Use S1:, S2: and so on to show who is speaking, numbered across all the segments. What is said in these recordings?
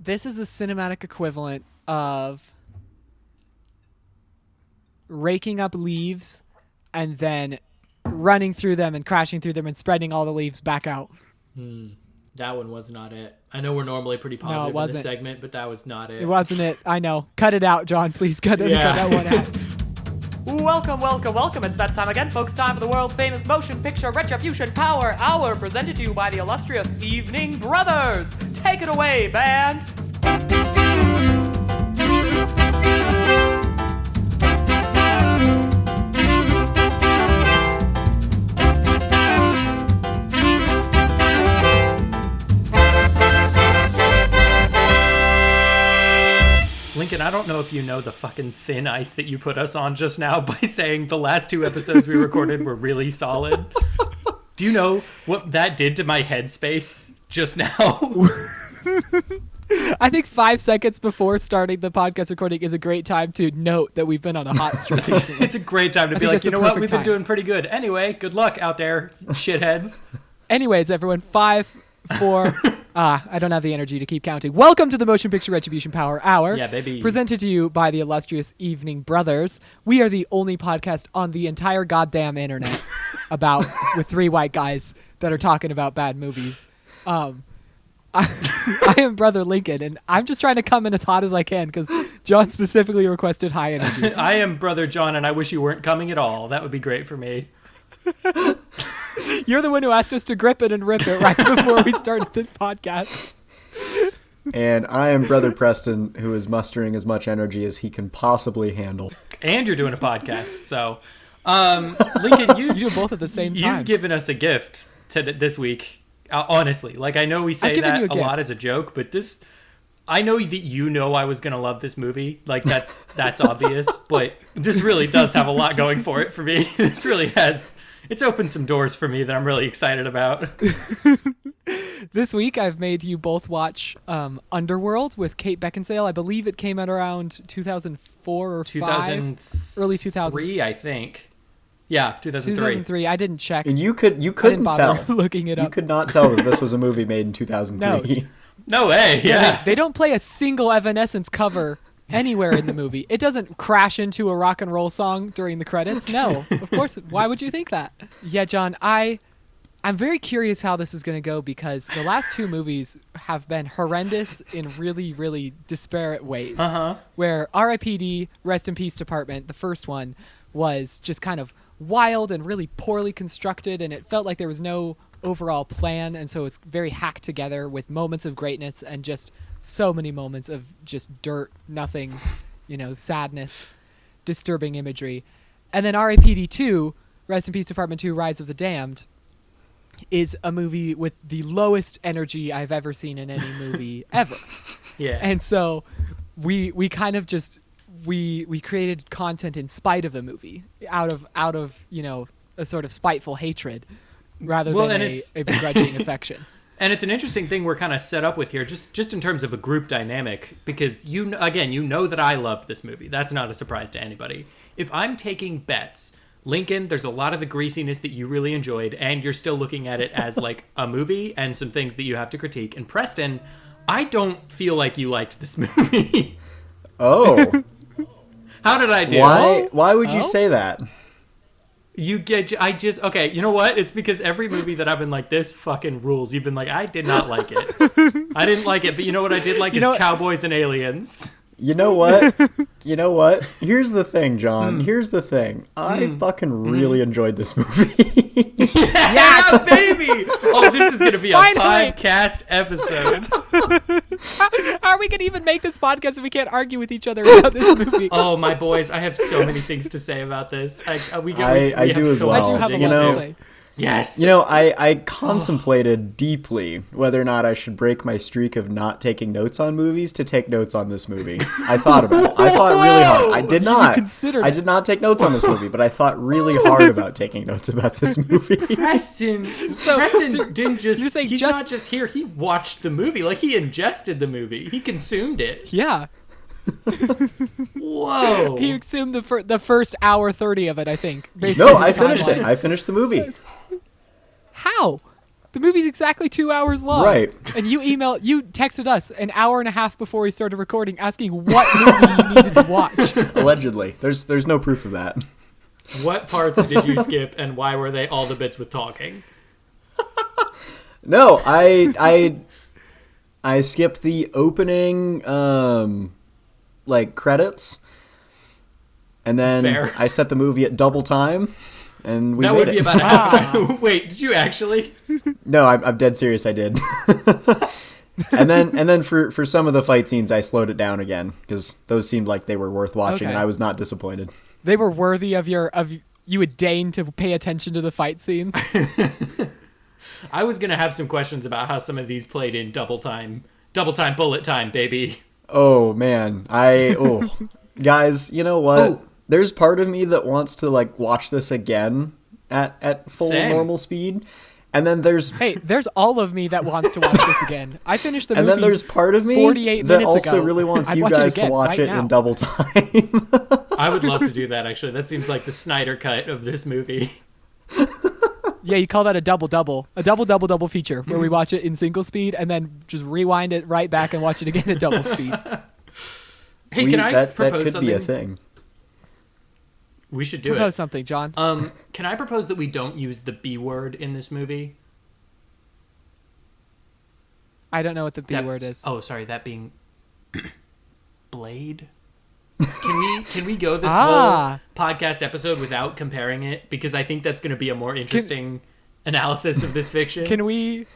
S1: This is the cinematic equivalent of raking up leaves and then running through them and crashing through them and spreading all the leaves back out.
S2: That one was not it. I know we're normally pretty positive in this segment, but that was not it.
S1: It wasn't it. I know. Cut it out, John. Please cut that one out.
S3: Welcome, welcome, welcome. It's that time again, folks. Time for the world-famous motion picture Retribution Power Hour, presented to you by the illustrious Evening Brothers. Take it away, band.
S2: Lycan, I don't know if you know the fucking thin ice that you put us on just now by saying the last two episodes we recorded were really solid. Do you know what that did to my headspace just now?
S1: I think 5 seconds before starting the podcast recording is a great time to note that we've been on a hot streak recently.
S2: It's a great time to be like, you know what, we've been doing pretty good. Anyway, good luck out there, shitheads.
S1: Anyways, everyone, 5, 4... I don't have the energy to keep counting. Welcome to the Motion Picture Retribution Power Hour.
S2: Yeah, baby.
S1: Presented to you by the illustrious Evening Brothers. We are the only podcast on the entire goddamn internet with 3 white guys that are talking about bad movies. I am Brother Lycan, and I'm just trying to come in as hot as I can because John specifically requested high energy.
S2: I am Brother John, and I wish you weren't coming at all. That would be great for me.
S1: You're the one who asked us to grip it and rip it right before we started this podcast.
S4: And I am Brother Preston, who is mustering as much energy as he can possibly handle.
S2: And you're doing a podcast, so... Lycan, you
S1: do both at the same time.
S2: You've given us a gift this week, honestly. Like, I know we say that a lot as a joke, but this... I know that you know I was going to love this movie. Like, that's obvious, but this really does have a lot going for it for me. This really has... It's opened some doors for me that I'm really excited about.
S1: This week, I've made you both watch Underworld with Kate Beckinsale. I believe it came out around 2004 or 5, early 2000s.
S2: 3, I think. Yeah, 2003.
S1: 2003. I didn't check.
S4: And you couldn't tell.
S1: Looking it up.
S4: You could not tell that this was a movie made in 2003.
S2: No way. Yeah.
S1: They don't play a single Evanescence cover anywhere in the movie. It doesn't crash into a rock and roll song during the credits. No, of course. Why would you think that? Yeah, John, I'm very curious how this is going to go because the last 2 movies have been horrendous in really, really disparate ways. Where R.I.P.D., Rest in Peace Department, the first one, was just kind of wild and really poorly constructed, and it felt like there was no overall plan, and so it's very hacked together with moments of greatness and just so many moments of just dirt, nothing, sadness, disturbing imagery. And then R.I.P.D. 2, Rest in Peace Department 2, Rise of the Damned, is a movie with the lowest energy I've ever seen in any movie ever.
S2: Yeah.
S1: And so we kind of just we created content in spite of the movie, out of a sort of spiteful hatred rather than a begrudging affection.
S2: And it's an interesting thing we're kind of set up with here, just in terms of a group dynamic, because you know that I love this movie. That's not a surprise to anybody. If I'm taking bets, Lycan, there's a lot of the greasiness that you really enjoyed, and you're still looking at it as like a movie and some things that you have to critique. And Preston, I don't feel like you liked this movie.
S4: Oh.
S2: How did I do?
S4: Why would you say that?
S2: Okay, you know what? It's because every movie that I've been like, this fucking rules. You've been like, I did not like it. I didn't like it, but you know what I did like is Cowboys and Aliens.
S4: You know what? Here's the thing, John. Here's the thing. I fucking really enjoyed this movie.
S2: Yeah, baby! Oh, this is going to be a podcast episode.
S1: How are we going to even make this podcast if we can't argue with each other about this movie?
S2: Oh, my boys, I have so many things to say about this. I
S4: do as well.
S1: I do have a lot to say.
S2: Yes.
S4: I contemplated deeply whether or not I should break my streak of not taking notes on movies to take notes on this movie. I thought about it. I thought really hard. I did not. I did not take notes on this movie, but I thought really hard about taking notes about this movie.
S2: Preston didn't just... He's not just here. He watched the movie. Like, he ingested the movie. He consumed it.
S1: Yeah.
S2: Whoa.
S1: He consumed the first hour 30 of it, I think.
S4: No, I finished it. I finished the movie.
S1: How? The movie's exactly 2 hours long.
S4: Right.
S1: And you texted us an hour and a half before we started recording asking what movie you needed to watch.
S4: Allegedly. There's no proof of that.
S2: What parts did you skip, and why were they all the bits with talking?
S4: No, I skipped the opening credits. And then
S2: Fair.
S4: I set the movie at double time. And we
S2: that
S4: made
S2: would
S4: it.
S2: be about half an hour. Wait, did you actually?
S4: No, I'm dead serious. I did. and then for some of the fight scenes, I slowed it down again because those seemed like they were worth watching, and I was not disappointed.
S1: They were worthy of you would deign to pay attention to the fight scenes.
S2: I was gonna have some questions about how some of these played in double time, bullet time, baby.
S4: Oh man, guys, you know what?
S2: Oh.
S4: There's part of me that wants to watch this again at full
S2: Same.
S4: normal speed. And then there's
S1: there's all of me that wants to watch this again. I finished the movie.
S4: And then there's part of me
S1: 48
S4: that
S1: minutes
S4: also
S1: ago.
S4: really wants
S1: I'd
S4: you
S1: watch it
S4: guys to
S1: again
S4: watch
S1: right
S4: it
S1: now.
S4: in double time.
S2: I would love to do that, actually. That seems like the Snyder cut of this movie.
S1: Yeah, you call that a double feature where we watch it in single speed and then just rewind it right back and watch it again at double speed.
S2: Hey, can I
S4: that
S2: propose
S4: could
S2: something?
S4: be a thing.
S2: We should do
S1: Propose
S2: it.
S1: something, John.
S2: Can I propose that we don't use the B word in this movie?
S1: I don't know what the B word is.
S2: Oh, sorry, that being Blade. Can we go this whole podcast episode without comparing it? Because I think that's going to be a more interesting analysis of this fiction.
S1: Can we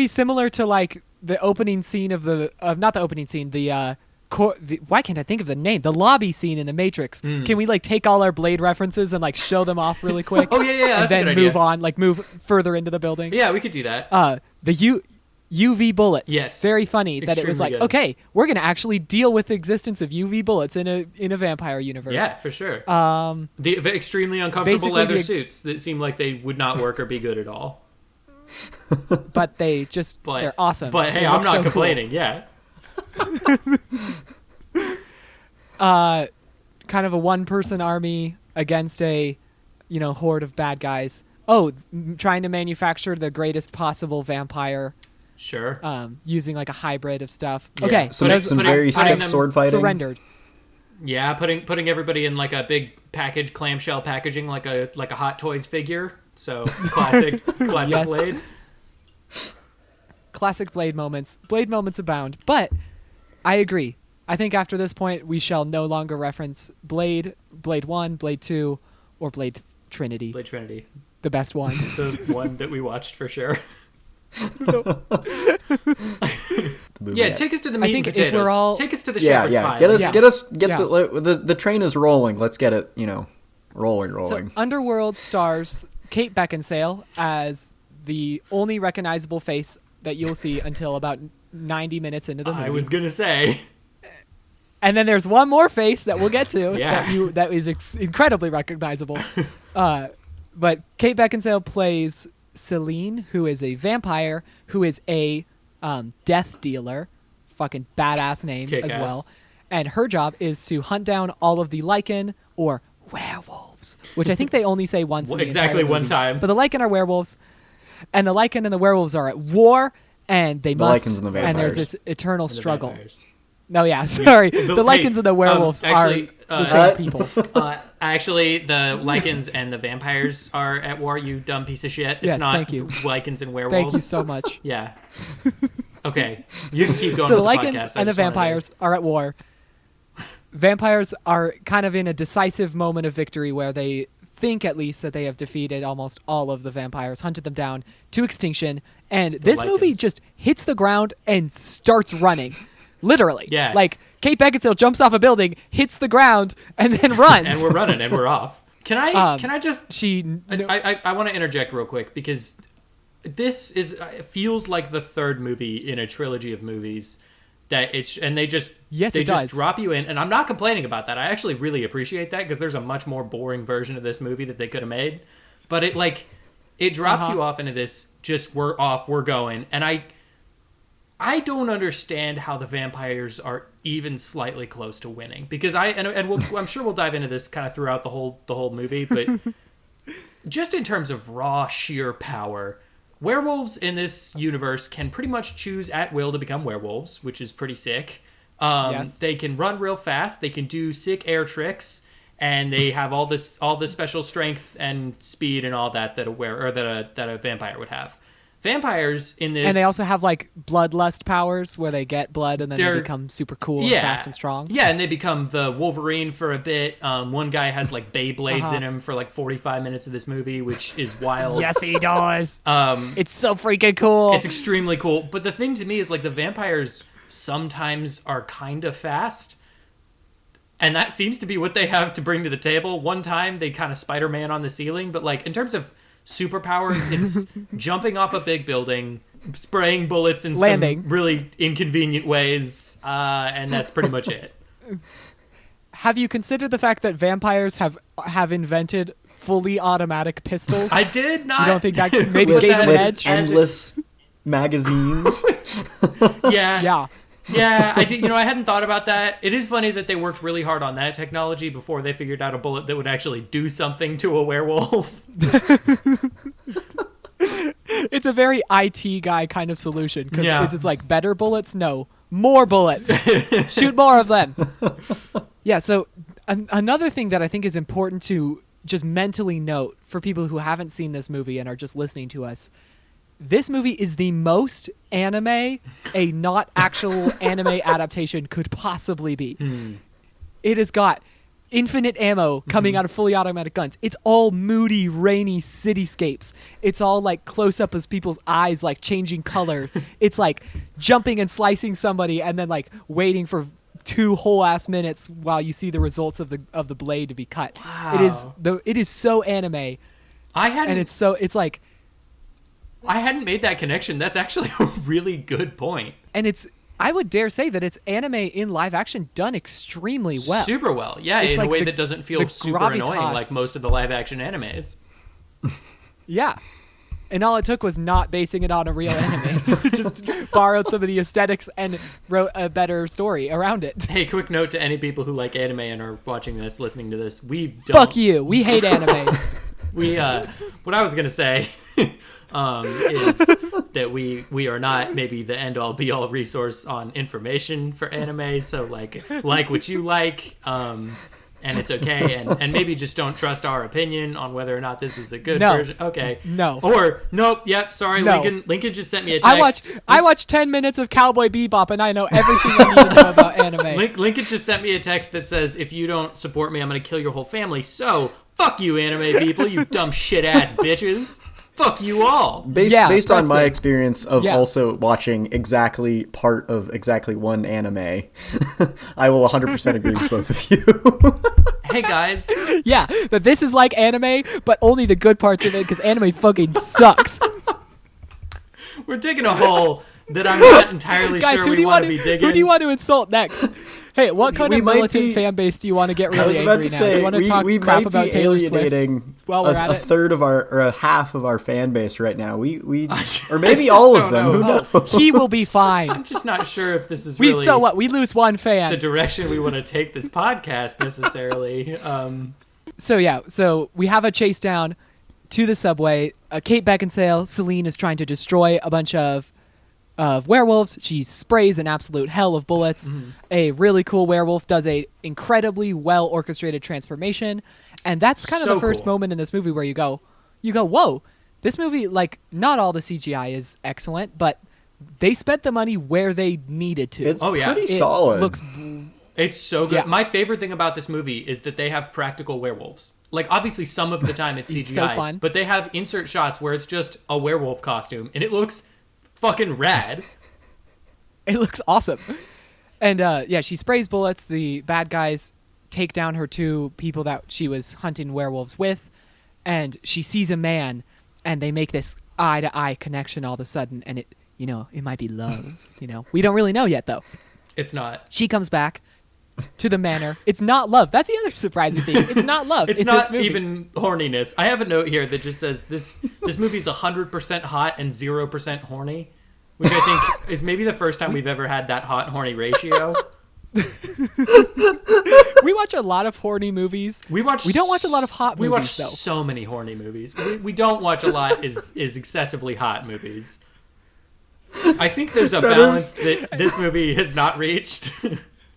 S1: similar to the opening scene of not the opening scene, why can't I think of the name? The lobby scene in The Matrix. Can we take all our Blade references and show them off really quick?
S2: Oh yeah,
S1: and
S2: that's a
S1: then
S2: good
S1: move
S2: idea.
S1: on, move further into the building.
S2: Yeah, we could do that.
S1: The UV bullets.
S2: Yes.
S1: Very funny that it was
S2: Extremely good.
S1: okay, we're gonna actually deal with the existence of UV bullets in a vampire universe.
S2: Yeah, for sure.
S1: Um,
S2: The extremely uncomfortable
S1: basically
S2: leather suits that seem like they would not work or be good at all.
S1: but they're awesome.
S2: But hey,
S1: They
S2: I'm
S1: look
S2: not
S1: so
S2: complaining. Yeah.
S1: cool. Kind of a one-person army against a, horde of bad guys. Trying to manufacture the greatest possible vampire.
S2: Sure.
S1: Using a hybrid of stuff.
S2: Yeah.
S1: Okay,
S4: Some very sick sword fighting.
S1: Surrendered.
S2: Yeah, putting everybody in a big package, clamshell packaging, like a Hot Toys figure. So classic
S1: Yes.
S2: Blade.
S1: Classic Blade moments. Blade moments abound. But I agree. I think after this point, we shall no longer reference Blade 1, Blade 2, or Blade Trinity.
S2: Blade Trinity.
S1: The best one.
S2: The one that we watched for sure.
S4: The
S2: Yeah, take us to the meat and
S1: think if
S2: potatoes.
S1: we're all-
S2: Take us to the
S4: Yeah,
S2: shepherd's
S4: yeah.
S2: pie.
S4: The train is rolling. Let's get it, rolling.
S1: So Underworld stars Kate Beckinsale as the only recognizable face that you'll see until about 90 minutes into the movie.
S2: I was gonna say.
S1: And then there's one more face that we'll get to
S2: Yeah.
S1: that is incredibly recognizable. But Kate Beckinsale plays Celine, who is a vampire, who is a death dealer. Fucking badass name
S2: Kick-ass.
S1: as well. And her job is to hunt down all of the Lycan or werewolves, which I think they only say once in the
S2: Exactly
S1: entire
S2: one
S1: movie.
S2: time.
S1: But the Lycan are werewolves, and the Lycan and the werewolves are at war, and they must.
S4: Lycans and the
S1: and there's
S4: vampires.
S1: this eternal
S2: The
S1: struggle.
S2: vampires.
S1: No, yeah, sorry. The Lycans and the werewolves
S2: actually,
S1: are the same people.
S2: Actually, the Lycans and the vampires are at war, you dumb piece of shit. It's
S1: Yes,
S2: not
S1: thank you.
S2: Lycans and werewolves.
S1: Thank you so much.
S2: Yeah. Okay, you can keep going
S1: So the
S2: with the
S1: Lycans
S2: podcast. I
S1: and the
S2: just wanted to-
S1: vampires are at war. Vampires are kind of in a decisive moment of victory where they think at least that they have defeated almost all of the vampires, hunted them down to extinction, and this movie
S2: Lycans.
S1: just hits the ground and starts running. Literally.
S2: Yeah.
S1: Kate Beckinsale jumps off a building, hits the ground, and then runs.
S2: And we're running and we're off. Can I just
S1: She...
S2: I want to interject real quick because this feels like the third movie in a trilogy of movies that they just
S1: does.
S2: drop you in, and I'm not complaining about that. I actually really appreciate that because there's a much more boring version of this movie that they could have made, but it drops you off into this just we're off, we're going, and I don't understand how the vampires are even slightly close to winning because I'm sure we'll dive into this kind of throughout the whole movie, but just in terms of raw sheer power, werewolves in this universe can pretty much choose at will to become werewolves, which is pretty sick.
S1: Yes.
S2: They can run real fast. They can do sick air tricks, and they have all this special strength and speed and all that a vampire would have. Vampires in this,
S1: and they also have like bloodlust powers where they get blood and then they become super cool and fast and strong.
S2: Yeah, and they become the Wolverine for a bit. One guy has like Beyblades in him for like 45 minutes of this movie, which is wild.
S1: Yes, he does. It's so freaking cool.
S2: It's extremely cool. But the thing to me is like the vampires sometimes are kind of fast. And that seems to be what they have to bring to the table. One time they kind of Spider-Man on the ceiling, but like in terms of superpowers, it's jumping off a big building, spraying bullets in
S1: landing.
S2: Some really inconvenient ways, and that's pretty much it.
S1: Have you considered the fact that vampires have invented fully automatic pistols?
S2: I did not.
S1: You don't think that could maybe gave them an edge?
S4: Endless magazines.
S2: Yeah. Yeah, I did. I hadn't thought about that. It is funny that they worked really hard on that technology before they figured out a bullet that would actually do something to a werewolf.
S1: It's a very IT guy kind of solution because it's like better bullets. No, more bullets. Shoot more of them. Yeah. So another thing that I think is important to just mentally note for people who haven't seen this movie and are just listening to us. This movie is the most anime a not actual anime adaptation could possibly be. It has got infinite ammo coming out of fully automatic guns. It's all moody, rainy cityscapes. It's all like close up as people's eyes like changing color. It's like jumping and slicing somebody and then like waiting for 2 whole ass minutes while you see the results of the blade to be cut.
S2: Wow.
S1: It is so anime. It's like
S2: I hadn't made that connection. That's actually a really good point.
S1: And I would dare say that it's anime in live action done extremely well.
S2: Super well. Yeah,
S1: it's
S2: in
S1: like
S2: a way that doesn't feel super
S1: gravitas.
S2: Annoying like most of the live action animes.
S1: Yeah. And all it took was not basing it on a real anime. Just borrowed some of the aesthetics and wrote a better story around it.
S2: Hey, quick note to any people who like anime and are watching this, listening to this. We don't.
S1: Fuck you. We hate anime.
S2: What I was going to say is that we are not maybe the end-all be-all resource on information for anime, so like what you like, and it's okay, and maybe just don't trust our opinion on whether or not this is a good version. Okay.
S1: No.
S2: Or, nope, yep, sorry,
S1: no.
S2: Lincoln just sent me a text.
S1: I watched 10 minutes of Cowboy Bebop, and I know everything I need to know about anime.
S2: Lincoln just sent me a text that says, if you don't support me, I'm going to kill your whole family, so fuck you, anime people, you dumb shit-ass bitches. Fuck you all.
S4: Based on my experience of also watching part of exactly one anime, I will 100% agree with both of you.
S2: Hey, guys.
S1: Yeah, that this is like anime, but only the good parts of it, because anime fucking sucks.
S2: We're digging a hole that I'm not entirely
S1: guys,
S2: sure we want to be digging.
S1: Who do you want to insult next? Hey, what kind of militant fan base do you want to get really angry now? Do you want to talk crap about Taylor Swift while we're at it?
S4: A third of a half of our fan base right now. Or maybe all of them. Who knows?
S1: He will be fine.
S2: I'm just not sure if this is really.
S1: So what? We lose one fan.
S2: The direction we want to take this podcast necessarily.
S1: So we have a chase down to the subway. Kate Beckinsale, Celine is trying to destroy a bunch of werewolves. She sprays an absolute hell of bullets. A really cool werewolf does a incredibly well orchestrated transformation, and that's kind of the first moment in this movie where you go, whoa, this movie, like, not all the CGI is excellent, but they spent the money where they needed to.
S4: It's pretty solid.
S2: It's so good.
S1: Yeah.
S2: My favorite thing about this movie is that they have practical werewolves. Like, obviously, some of the time it's CGI,
S1: so fun.
S2: But they have insert shots where it's just a werewolf costume, and it looks fucking rad.
S1: It looks awesome. And she sprays bullets. The bad guys take down her 2 people that she was hunting werewolves with, and she sees a man, and they make this eye-to-eye connection all of a sudden, and it might be love. We don't really know yet, though.
S2: It's not.
S1: She comes back to the manor. It's not love. That's the other surprising thing. It's not love.
S2: It's not even horniness. I have a note here that just says this movie's 100% hot and 0% horny, which I think is maybe the first time we've ever had that hot and horny ratio.
S1: We watch a lot of horny movies. We don't watch a lot of hot movies.
S2: We watch
S1: though.
S2: so many horny movies. We don't watch a lot is excessively hot movies. I think there's a balance that this movie has not reached.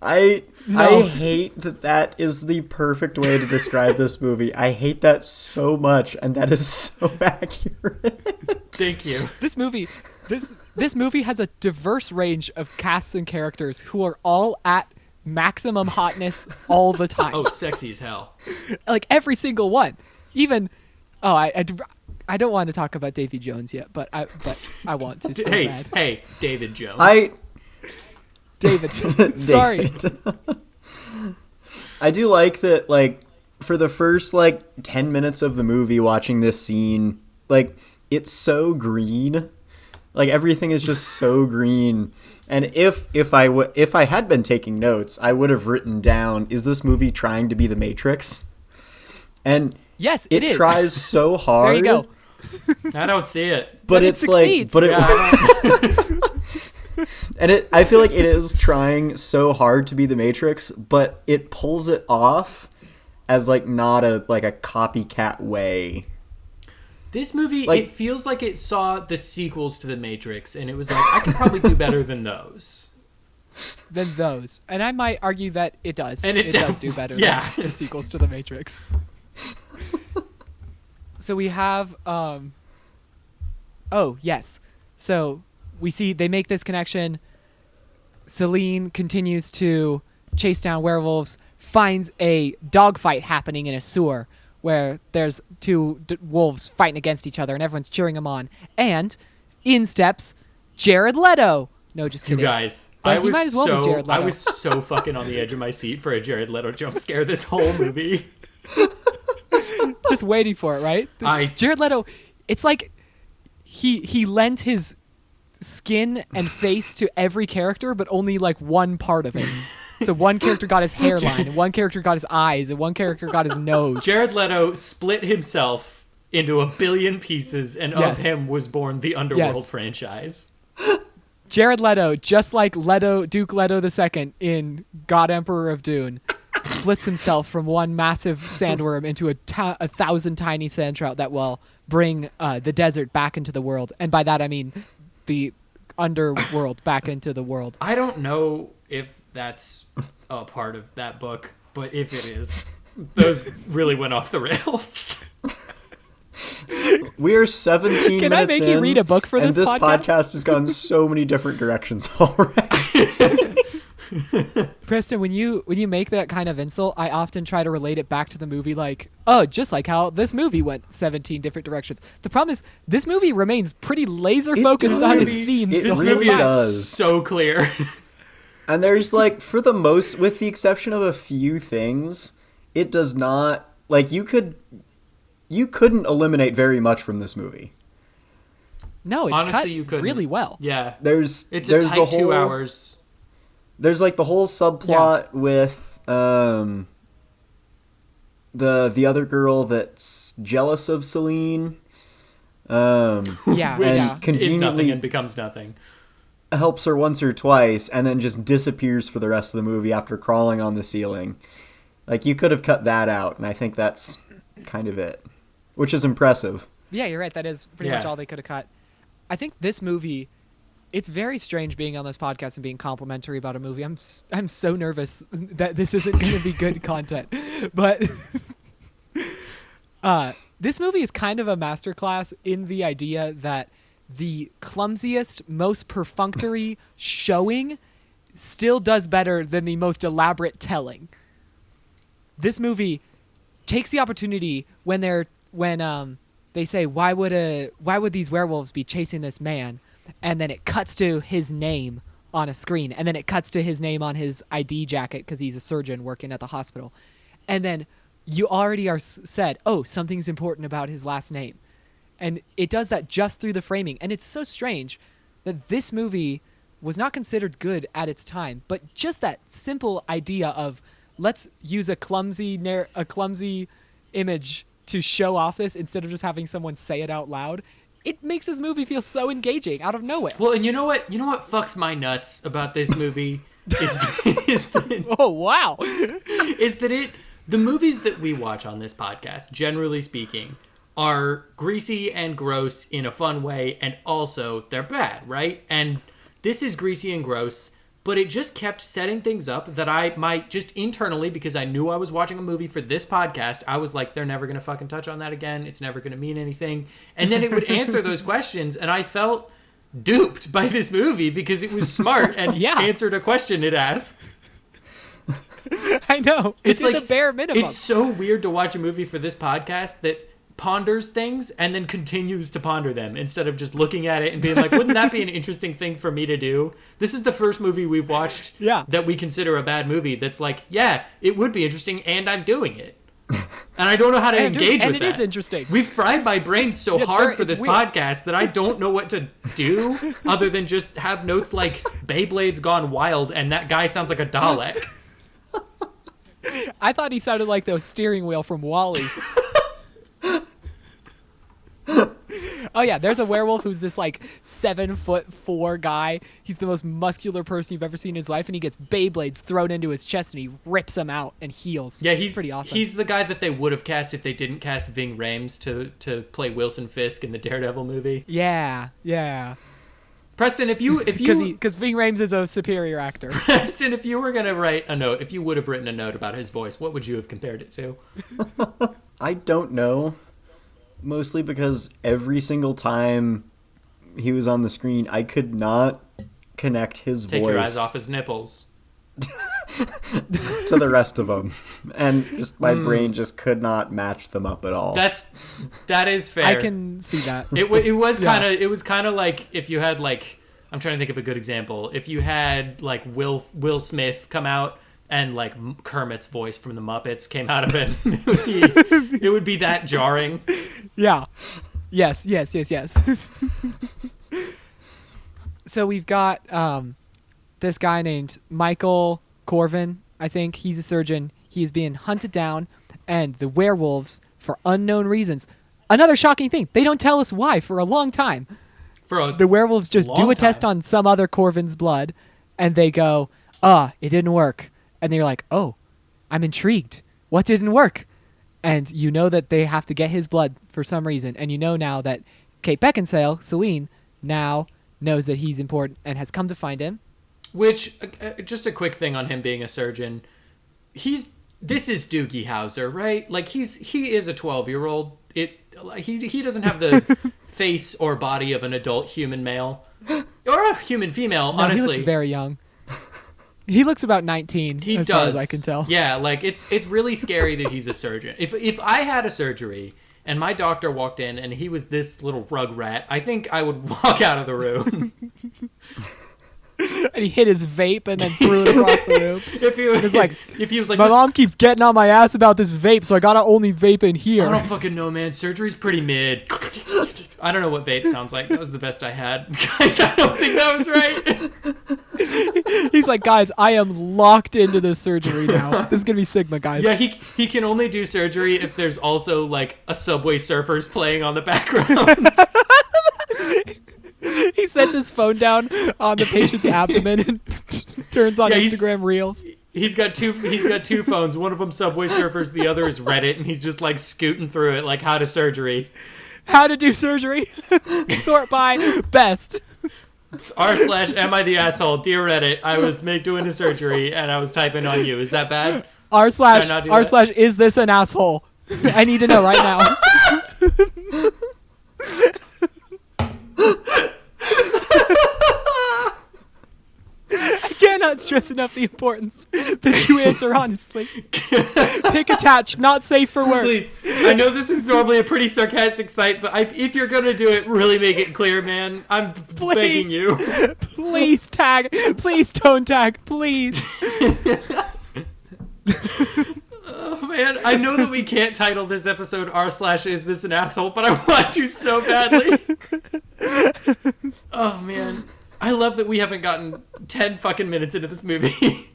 S4: I hate that is the perfect way to describe this movie. I hate that so much, and that is so accurate.
S2: Thank you.
S1: This movie has a diverse range of casts and characters who are all at maximum hotness all the time.
S2: Oh, sexy as hell.
S1: Like every single one. Even I don't want to talk about Davy Jones yet, but I want to so bad.
S2: Hey, David Jones.
S1: David. Sorry.
S4: I do like that, like, for the first, 10 minutes of the movie watching this scene, it's so green. Like, everything is just so green. And if I had been taking notes, I would have written down, is this movie trying to be The Matrix? And
S1: yes, it is.
S4: It tries so hard.
S1: There you go.
S2: I don't see it.
S4: But it's
S1: succeeds.
S4: And I feel like it is trying so hard to be The Matrix, but it pulls it off as not a copycat way.
S2: This movie, it feels like it saw the sequels to The Matrix, and it was like, I could probably do better than those.
S1: And I might argue that it does.
S2: And it
S1: does do better than the sequels to The Matrix. So we have, yes. So we see they make this connection. Celine continues to chase down werewolves, finds a dogfight happening in a sewer where there's two wolves fighting against each other and everyone's cheering them on. And in steps Jared Leto. No, just kidding.
S2: You guys, I was so fucking on the edge of my seat for a Jared Leto jump scare this whole movie.
S1: Just waiting for it, right? Jared Leto, it's like he lent his skin and face to every character, but only one part of it. So one character got his hairline, and one character got his eyes, and one character got his nose.
S2: Jared Leto split himself into a billion pieces, and of him was born the Underworld franchise.
S1: Jared Leto, just like Duke Leto II in God Emperor of Dune, splits himself from one massive sandworm into a 1,000 tiny sand trout that will bring the desert back into the world. And by that I mean the Underworld back into the world.
S2: I don't know if that's a part of that book, but if it is, those really went off the rails.
S4: We're 17
S1: Can
S4: minutes
S1: I make you read a book for
S4: and
S1: this podcast?
S4: And this podcast has gone so many different directions already.
S1: Preston, when you make that kind of insult, I often try to relate it back to the movie, just like how this movie went 17 different directions. The problem is, this movie remains pretty laser focused on its themes.
S2: This movie is so clear.
S4: And there's for the most, with the exception of a few things, it does not, you couldn't eliminate very much from this movie.
S1: No, it's
S2: honestly,
S1: cut
S2: you couldn't.
S1: really well.
S2: Yeah.
S4: There's
S2: a
S4: tight
S2: the whole, 2 hours.
S4: There's the whole subplot with the other girl that's jealous of Celine.
S1: And
S2: conveniently is nothing and becomes nothing.
S4: Helps her once or twice and then just disappears for the rest of the movie after crawling on the ceiling. You could have cut that out, and I think that's kind of it, which is impressive.
S1: Yeah, you're right. That is pretty much all they could have cut. I think this movie, it's very strange being on this podcast and being complimentary about a movie. I'm so nervous that this isn't going to be good content. But this movie is kind of a masterclass in the idea that the clumsiest, most perfunctory showing still does better than the most elaborate telling. This movie takes the opportunity when they say, why would these werewolves be chasing this man? And then it cuts to his name on a screen, and then it cuts to his name on his ID jacket because he's a surgeon working at the hospital. And then you already are said, oh, something's important about his last name. And it does that just through the framing. And it's so strange that this movie was not considered good at its time, but just that simple idea of let's use a clumsy image to show off this instead of just having someone say it out loud. It makes this movie feel so engaging out of nowhere.
S2: Well, and you know what fucks my nuts about this movie? is that
S1: Oh, wow.
S2: the movies that we watch on this podcast, generally speaking, are greasy and gross in a fun way, and also they're bad, right? And this is greasy and gross, but it just kept setting things up that I might just internally, because I knew I was watching a movie for this podcast, I was like, they're never going to fucking touch on that again. It's never going to mean anything. And then it would answer those questions, and I felt duped by this movie because it was smart and answered a question it asked.
S1: I know. It's like the bare minimum.
S2: It's so weird to watch a movie for this podcast that ponders things and then continues to ponder them instead of just looking at it and being like, wouldn't that be an interesting thing for me to do? This is the first movie we've watched that we consider a bad movie that's like, yeah, it would be interesting and I'm doing it. And I don't know how to engage with that.
S1: And it is interesting.
S2: We've fried my brain so hard for this podcast that I don't know what to do other than just have notes like Beyblade's gone wild and that guy sounds like a Dalek.
S1: I thought he sounded like the steering wheel from WALL-E. Oh yeah, there's a werewolf who's this like 7'4" guy. He's the most muscular person you've ever seen in his life, and he gets Beyblades thrown into his chest and he rips them out and heals.
S2: Yeah, he's
S1: pretty awesome.
S2: He's the guy that they would have cast if they didn't cast Ving Rhames to play Wilson Fisk in the Daredevil movie.
S1: Yeah.
S2: Preston,
S1: because Ving Rhames is a superior actor.
S2: Preston, if you were gonna write a note, if you would have written a note about his voice, what would you have compared it to?
S4: I don't know. Mostly because every single time he was on the screen, I could not connect his voice.
S2: Take your eyes off his nipples.
S4: to the rest of them. And just my brain just could not match them up at all.
S2: That is fair.
S1: I can see that.
S2: It was kind of like if you had like, I'm trying to think of a good example. If you had like Will Smith come out and like Kermit's voice from the Muppets came out of it, it would be that jarring.
S1: Yeah. Yes. So we've got this guy named Michael Corvin. I think he's a surgeon. He is being hunted down, and the werewolves, for unknown reasons. Another shocking thing. They don't tell us why for a long time. The werewolves just do a test on some other Corvin's blood, and they go, it didn't work. And they're like, oh, I'm intrigued. What didn't work? And you know that they have to get his blood for some reason. And you know now that Kate Beckinsale, Celine, now knows that he's important and has come to find him. Which,
S2: just a quick thing on him being a surgeon. This is Doogie Howser, right? Like, he is a 12-year-old. He doesn't have the face or body of an adult human male. Or a human female, honestly.
S1: He looks very young. He looks about 19, far as I can tell.
S2: Yeah, like, it's really scary that he's a surgeon. If I had a surgery and my doctor walked in and he was this little rug rat, I think I would walk out of the room.
S1: And he hit his vape and then threw it across the room.
S2: If he was like,
S1: my mom keeps getting on my ass about this vape, so I gotta only vape in here.
S2: I don't fucking know, man. Surgery's pretty mid. I don't know what vape sounds like. That was the best I had. Guys, I don't think that was
S1: right. He's like, guys, I am locked into this surgery now. This is gonna be Sigma, guys.
S2: Yeah, he can only do surgery if there's also like a Subway Surfers playing on the background.
S1: He sets his phone down on the patient's abdomen and turns on Instagram Reels.
S2: He's got two phones. One of them Subway Surfers, the other is Reddit, and he's just like scooting through it like how to surgery.
S1: How to do surgery. Sort by best.
S2: r/am I the asshole? Dear Reddit, I was doing a surgery and I was typing on you. Is that bad?
S1: r/ is this an asshole? I need to know right now. I cannot stress enough the importance that you answer honestly. Pick attach, not safe for work.
S2: Please, I know this is normally a pretty sarcastic site, but if you're gonna do it, really make it clear, man. I'm begging you.
S1: Please tag. Please tone tag. Please.
S2: Oh man, I know that we can't title this episode r/is this an asshole, but I want to so badly. Oh man. I love that we haven't gotten 10 fucking minutes into this movie.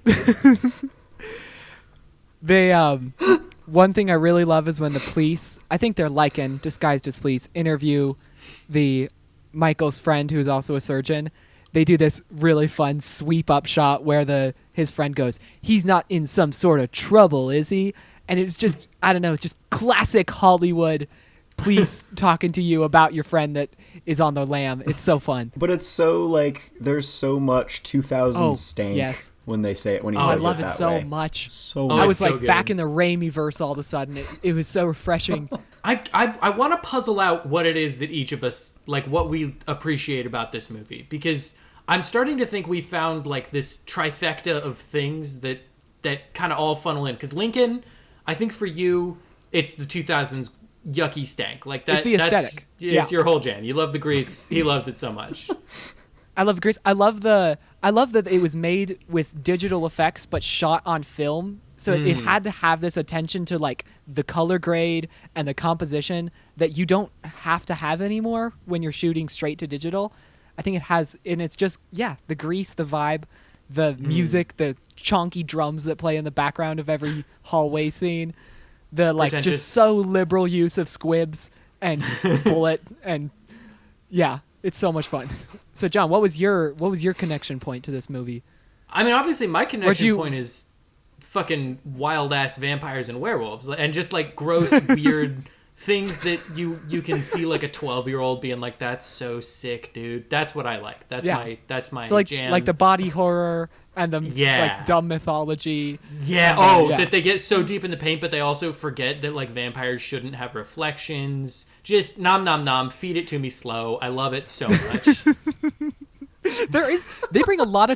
S1: One thing I really love is when the police, I think they're Lycan, disguised as police, interview Michael's friend who's also a surgeon. they do this really fun sweep up shot where his friend goes, "He's not in some sort of trouble, is he?" And it was just, I don't know, just classic Hollywood police talking to you about your friend that is on the lam. It's so fun.
S4: But it's so like there's so much 2000s stank when they say it when he says it that way.
S1: I love it so much.
S4: So
S1: I was
S2: so
S1: like
S2: good.
S1: back in the Raimi verse all of a sudden. It was so refreshing.
S2: I want to puzzle out what it is that each of us, like, what we appreciate about this movie, because I'm starting to think we found like this trifecta of things that kind of all funnel in. Because Lycan, I think for you, it's the 2000s yucky stank. Like that.
S1: It's the aesthetic.
S2: It's your whole jam. You love the grease. He loves it so much.
S1: I love the grease. I love that it was made with digital effects but shot on film. So it had to have this attention to like the color grade and the composition that you don't have to have anymore when you're shooting straight to digital. I think it has, and it's just, the grease, the vibe, the music, the chonky drums that play in the background of every hallway scene, the like just so liberal use of squibs and bullet, and it's so much fun. So John, what was your connection point to this movie?
S2: I mean, obviously my connection point is fucking wild ass vampires and werewolves, and just like gross weird things that you can see like a 12-year-old being like, that's so sick, dude. That's what I like. That's my
S1: so like,
S2: jam.
S1: like the body horror and the like dumb mythology.
S2: That they get so deep in the paint, but they also forget that like vampires shouldn't have reflections. Just nom nom nom, feed it to me slow. I love it so much.
S1: They bring a lot of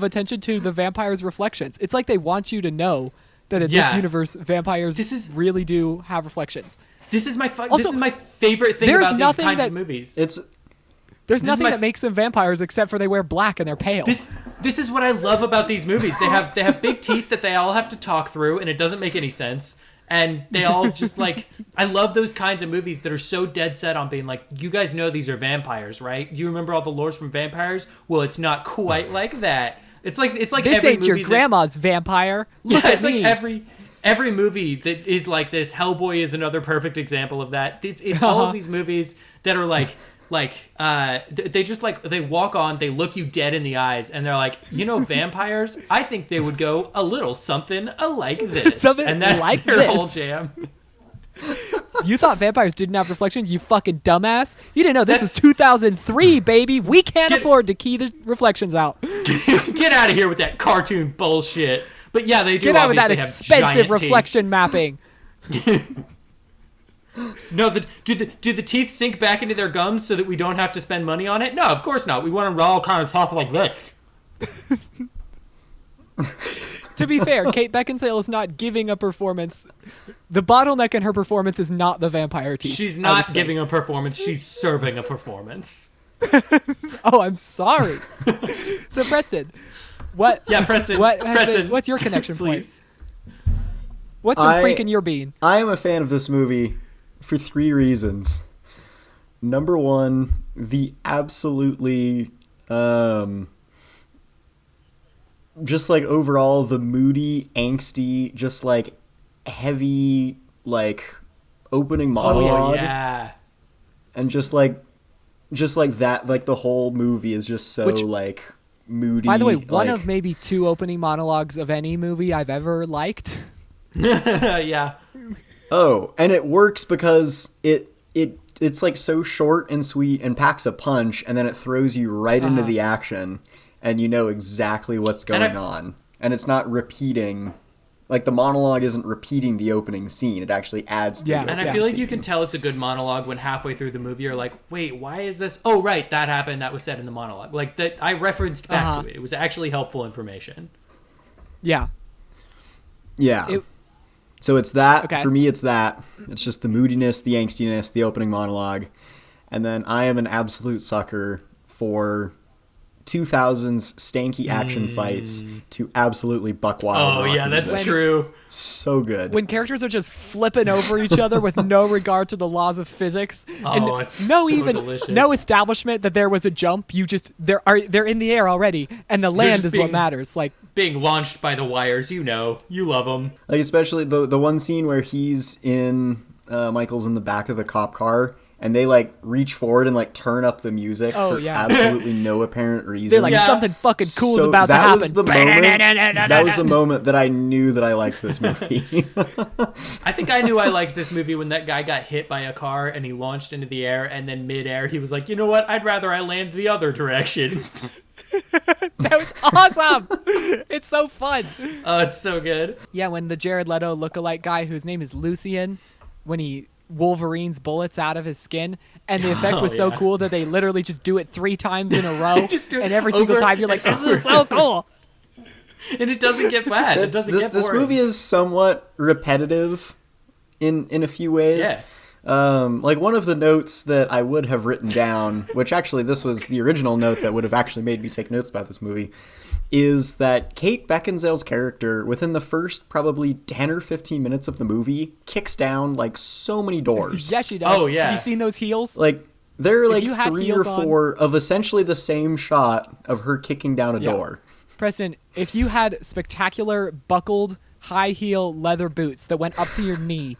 S1: attention to the vampires' reflections. It's like they want you to know that in this universe, vampires really do have reflections.
S2: This is my favorite thing about these kinds of movies.
S1: There's nothing that makes them vampires except for they wear black and they're pale.
S2: This is what I love about these movies. They have big teeth that they all have to talk through, and it doesn't make any sense. And they all just like, I love those kinds of movies that are so dead set on being like, you guys know these are vampires, right? You remember all the lores from vampires? Well, it's not quite like that. It's like
S1: this
S2: every
S1: ain't
S2: movie
S1: your grandma's vampire. Look at me.
S2: Like every movie that is like this. Hellboy is another perfect example of that. It's all of these movies that are they just like, they walk on, they look you dead in the eyes, and they're like, vampires, I think they would go a little something like this. And that's like their whole jam.
S1: You thought vampires didn't have reflections, you fucking dumbass? You didn't know this was 2003, baby. We can't afford to key the reflections out.
S2: Get out of here with that cartoon bullshit. But yeah, they do.
S1: Get out with that expensive reflection mapping.
S2: No, do the teeth sink back into their gums so that we don't have to spend money on it? No, of course not. We want them to all kind of talk like this.
S1: To be fair, Kate Beckinsale is not giving a performance. The bottleneck in her performance is not the vampire teeth.
S2: She's not giving a performance. She's serving a performance.
S1: Oh, I'm sorry. So Preston, what?
S2: Yeah, Preston.
S1: What's your connection
S2: please?
S1: Point? What's been freaking your bean?
S4: I am a fan of this movie for 3 reasons. Number one, the absolutely just like overall the moody, angsty, just like heavy like opening monologue.
S2: Oh yeah.
S4: And just like that, like the whole movie is just so like moody.
S1: By the way, one of maybe 2 opening monologues of any movie I've ever liked.
S2: Yeah.
S4: Oh, and it works because it's like so short and sweet and packs a punch, and then it throws you right into the action, and you know exactly what's going on. And it's not repeating, like the monologue isn't repeating the opening scene. It actually adds to the opening
S2: And I feel like
S4: scene.
S2: you can tell it's a good monologue when halfway through the movie you're like, wait, why is this? Oh, right, that happened. That was said in the monologue. Like that, I referenced back to it. It was actually helpful information.
S1: Yeah.
S4: Yeah. So it's that. Okay. For me, it's that. It's just the moodiness, the angstiness, the opening monologue. And then I am an absolute sucker for 2000s stanky action fights to absolutely buck wild.
S2: Oh, yeah, that's true.
S4: So good.
S1: When characters are just flipping over each other with no regard to the laws of physics.
S2: Oh,
S1: and
S2: it's delicious.
S1: No establishment that there was a jump. You just they're in the air already, and the land is what matters. Like
S2: being launched by the wires, you love them.
S4: Like especially the one scene where he's in Michael's in the back of the cop car, and they like reach forward and like turn up the music for absolutely no apparent reason.
S1: They're like, something fucking cool is about to happen.
S4: That was the moment that I knew that I liked this movie.
S2: I think I knew I liked this movie when that guy got hit by a car and he launched into the air, and then mid-air he was like, you know what, I'd rather I land the other direction.
S1: That was awesome. It's so fun.
S2: Oh, it's so good.
S1: Yeah, when the Jared Leto lookalike guy, whose name is Lucian, when he Wolverine's bullets out of his skin, and the effect was so cool that they literally just do it 3 times in a row, and every single time you're like, this is so cool.
S2: And it doesn't get bad. It doesn't get boring.
S4: This movie is somewhat repetitive in a few ways.
S2: Yeah.
S4: Like one of the notes that I would have written down, which actually this was the original note that would have actually made me take notes about this movie, is that Kate Beckinsale's character, within the first probably 10 or 15 minutes of the movie, kicks down like so many doors.
S1: Yeah, she does.
S2: Oh, yeah.
S1: Have you seen those heels?
S4: Like, there are like 3 or 4 of essentially the same shot of her kicking down a door.
S1: Preston, if you had spectacular buckled high heel leather boots that went up to your knee,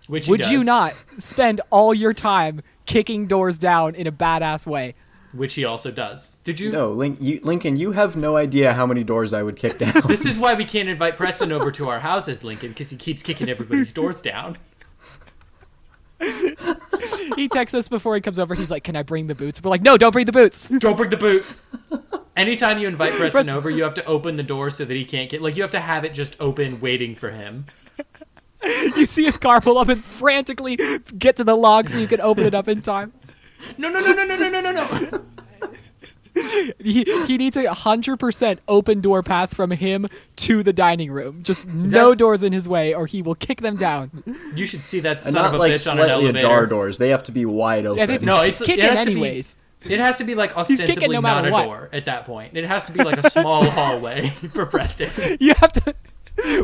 S1: would you not spend all your time kicking doors down in a badass way?
S2: Which he also does. Did you?
S4: No, Lincoln, you have no idea how many doors I would kick down.
S2: This is why we can't invite Preston over to our houses, Lincoln, because he keeps kicking everybody's doors down.
S1: He texts us before he comes over. He's like, can I bring the boots? We're like, no, don't bring the boots.
S2: Don't bring the boots. Anytime you invite Preston over, you have to open the door so that he can't get... Like, you have to have it just open, waiting for him.
S1: You see his car pull up and frantically get to the log so you can open it up in time.
S2: No.
S1: He needs a 100% open door path from him to the dining room. Just no doors in his way, or he will kick them down.
S2: You should see that son
S4: not
S2: of a
S4: like
S2: bitch on an elevator.
S4: slightly ajar doors. They have to be wide open.
S1: Yeah,
S2: no, it's
S1: kicking anyways.
S2: It has to be like ostensibly
S1: no
S2: not a
S1: what.
S2: door at that point. It has to be like a small hallway for Preston.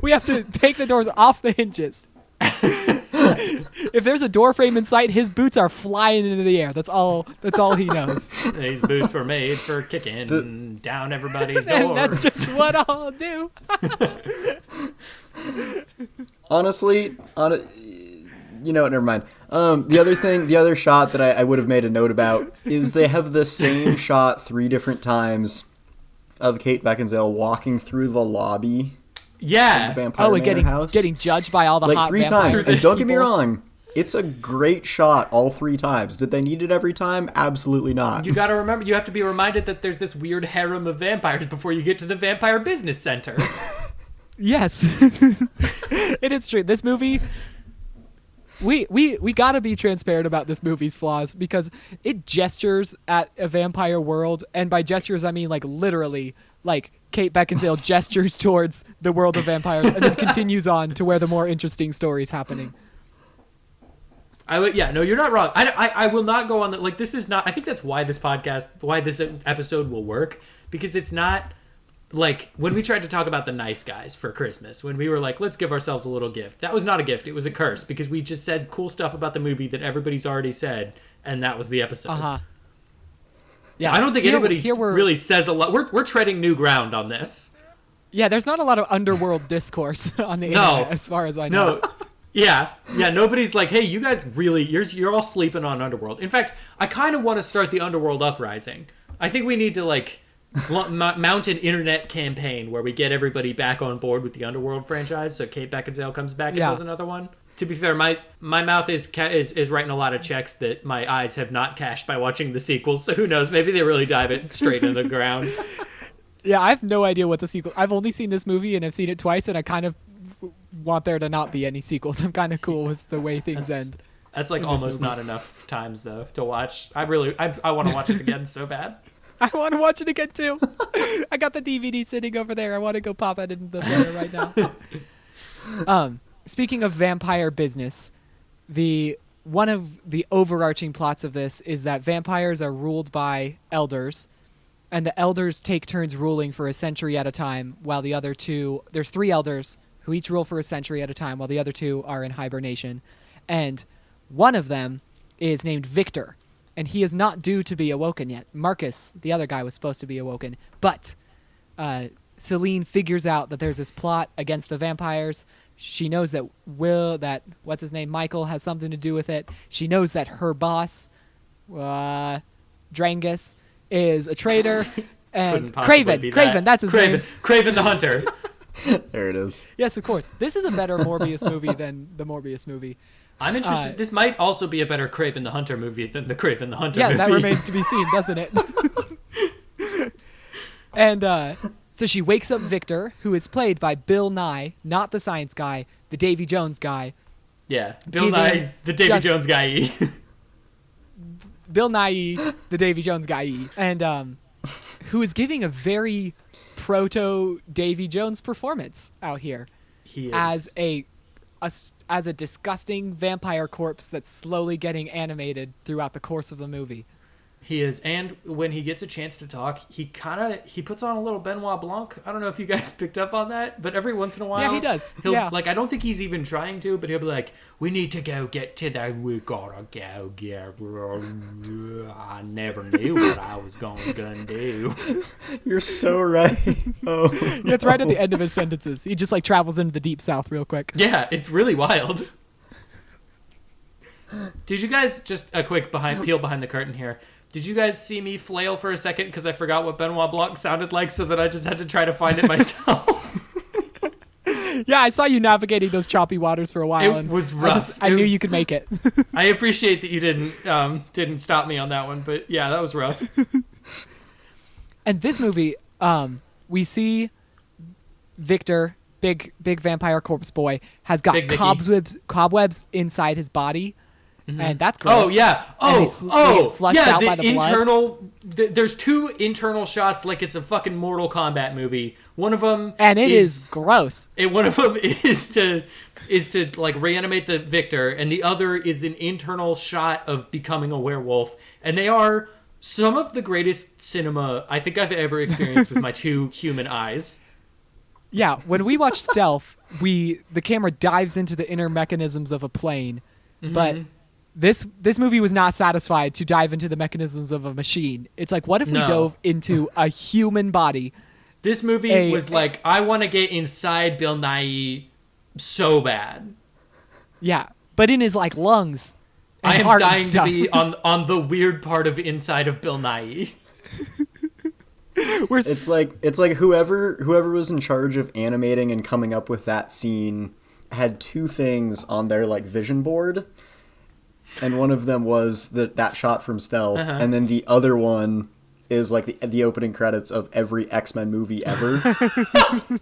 S1: We have to take the doors off the hinges. If there's a door frame in sight, his boots are flying into the air. That's all he knows.
S2: These boots were made for kicking down everybody's doors.
S1: And that's just what I'll do.
S4: Honestly, you know what, never mind. The other shot that I would have made a note about is they have the same shot 3 different times of Kate Beckinsale walking through the lobby.
S2: Yeah.
S4: Of the Vampire Manor house.
S1: Getting judged by all the hot
S4: 3
S1: vampires.
S4: times. And don't get me wrong, it's a great shot all 3 times. Did they need it every time? Absolutely not.
S2: You gotta remember, you have to be reminded that there's this weird harem of vampires before you get to the Vampire Business Center.
S1: Yes. It is true. This movie... We gotta be transparent about this movie's flaws because it gestures at a vampire world, and by gestures I mean like literally, like Kate Beckinsale gestures towards the world of vampires and then continues on to where the more interesting story's happening.
S2: No, you're not wrong. I will not go on like this is not. I think that's why this episode will work, because it's not like when we tried to talk about The Nice Guys for Christmas, when we were like, let's give ourselves a little gift. That was not a gift. It was a curse, because we just said cool stuff about the movie that everybody's already said, and that was the episode. Yeah, I don't think anybody really says a lot. We're treading new ground on this.
S1: Yeah, there's not a lot of underworld discourse on the internet, as far as I know.
S2: No. Yeah, nobody's like, hey, you guys really, you're all sleeping on Underworld. In fact, I kind of want to start the Underworld uprising. I think we need to, like, mount an internet campaign where we get everybody back on board with the Underworld franchise, so Kate Beckinsale comes back and does another one. To be fair, my mouth is writing a lot of checks that my eyes have not cashed by watching the sequels, so who knows, maybe they really dive it straight into the ground.
S1: Yeah, I have no idea what the sequel... I've only seen this movie, and I've seen it twice, and I kind of want there to not be any sequels. I'm kind of cool with the way things end.
S2: That's like almost not enough times, though, to watch. I want to watch it again so bad.
S1: I want to watch it again, too. I got the DVD sitting over there. I want to go pop it in the player right now. Speaking of vampire business, one of the overarching plots of this is that vampires are ruled by elders, and the elders take turns ruling for a century at a time, while the other 2... There's 3 elders who each rule for a century at a time, while the other 2 are in hibernation. And one of them is named Victor, and he is not due to be awoken yet. Marcus, the other guy, was supposed to be awoken, but Celine figures out that there's this plot against the vampires. She knows that what's his name, Michael, has something to do with it. She knows that her boss, Drangus, is a traitor. And Craven, that's his name.
S2: Craven the Hunter.
S4: There it is.
S1: Yes, of course. This is a better Morbius movie than the Morbius movie.
S2: I'm interested. This might also be a better Craven the Hunter movie than the Craven the Hunter movie.
S1: Yeah, that remains to be seen, doesn't it? And so she wakes up Victor, who is played by Bill Nye, not the science guy, the Davy Jones guy.
S2: Yeah, Bill Nye, the Davy Jones guy.
S1: Bill Nye, the Davy Jones guy. And who is giving a very proto-Davy Jones performance out here.
S2: He is.
S1: As a disgusting vampire corpse that's slowly getting animated throughout the course of the movie.
S2: He is, and when he gets a chance to talk, he puts on a little Benoit Blanc. I don't know if you guys picked up on that, but every once in a while,
S1: yeah, he does.
S2: Like, I don't think he's even trying to, but he'll be like, "We need to go get to that. We gotta go get. I never knew what I was gonna do."
S4: You're so right. Oh,
S1: yeah, it's right at the end of his sentences. He just like travels into the deep south real quick.
S2: Yeah, it's really wild. Did you guys, just a quick peel behind the curtain here? Did you guys see me flail for a second because I forgot what Benoit Blanc sounded like, so that I just had to try to find it myself?
S1: Yeah, I saw you navigating those choppy waters for a while.
S2: It was rough.
S1: I knew you could make it.
S2: I appreciate that you didn't stop me on that one, but yeah, that was rough.
S1: And this movie, we see Victor, big vampire corpse boy, has got cobwebs inside his body. Mm-hmm. And that's gross.
S2: Oh yeah.
S1: Flushed out by the
S2: internal. There's two internal shots, like it's a fucking Mortal Kombat movie. One of them,
S1: and it is gross.
S2: And one of them is to like reanimate the Victor, and the other is an internal shot of becoming a werewolf. And they are some of the greatest cinema I think I've ever experienced with my two human eyes.
S1: Yeah, when we watch Stealth, the camera dives into the inner mechanisms of a plane, mm-hmm. but this movie was not satisfied to dive into the mechanisms of a machine. It's like, what if we dove into a human body?
S2: This movie was like, I want to get inside Bill Nye so bad.
S1: Yeah, but in his like lungs. And
S2: I am
S1: heart
S2: dying
S1: and
S2: to be on the weird part of inside of Bill Nye.
S4: It's like whoever was in charge of animating and coming up with that scene had two things on their like vision board. And one of them was that shot from Stealth, and then the other one is like the opening credits of every X-Men movie ever,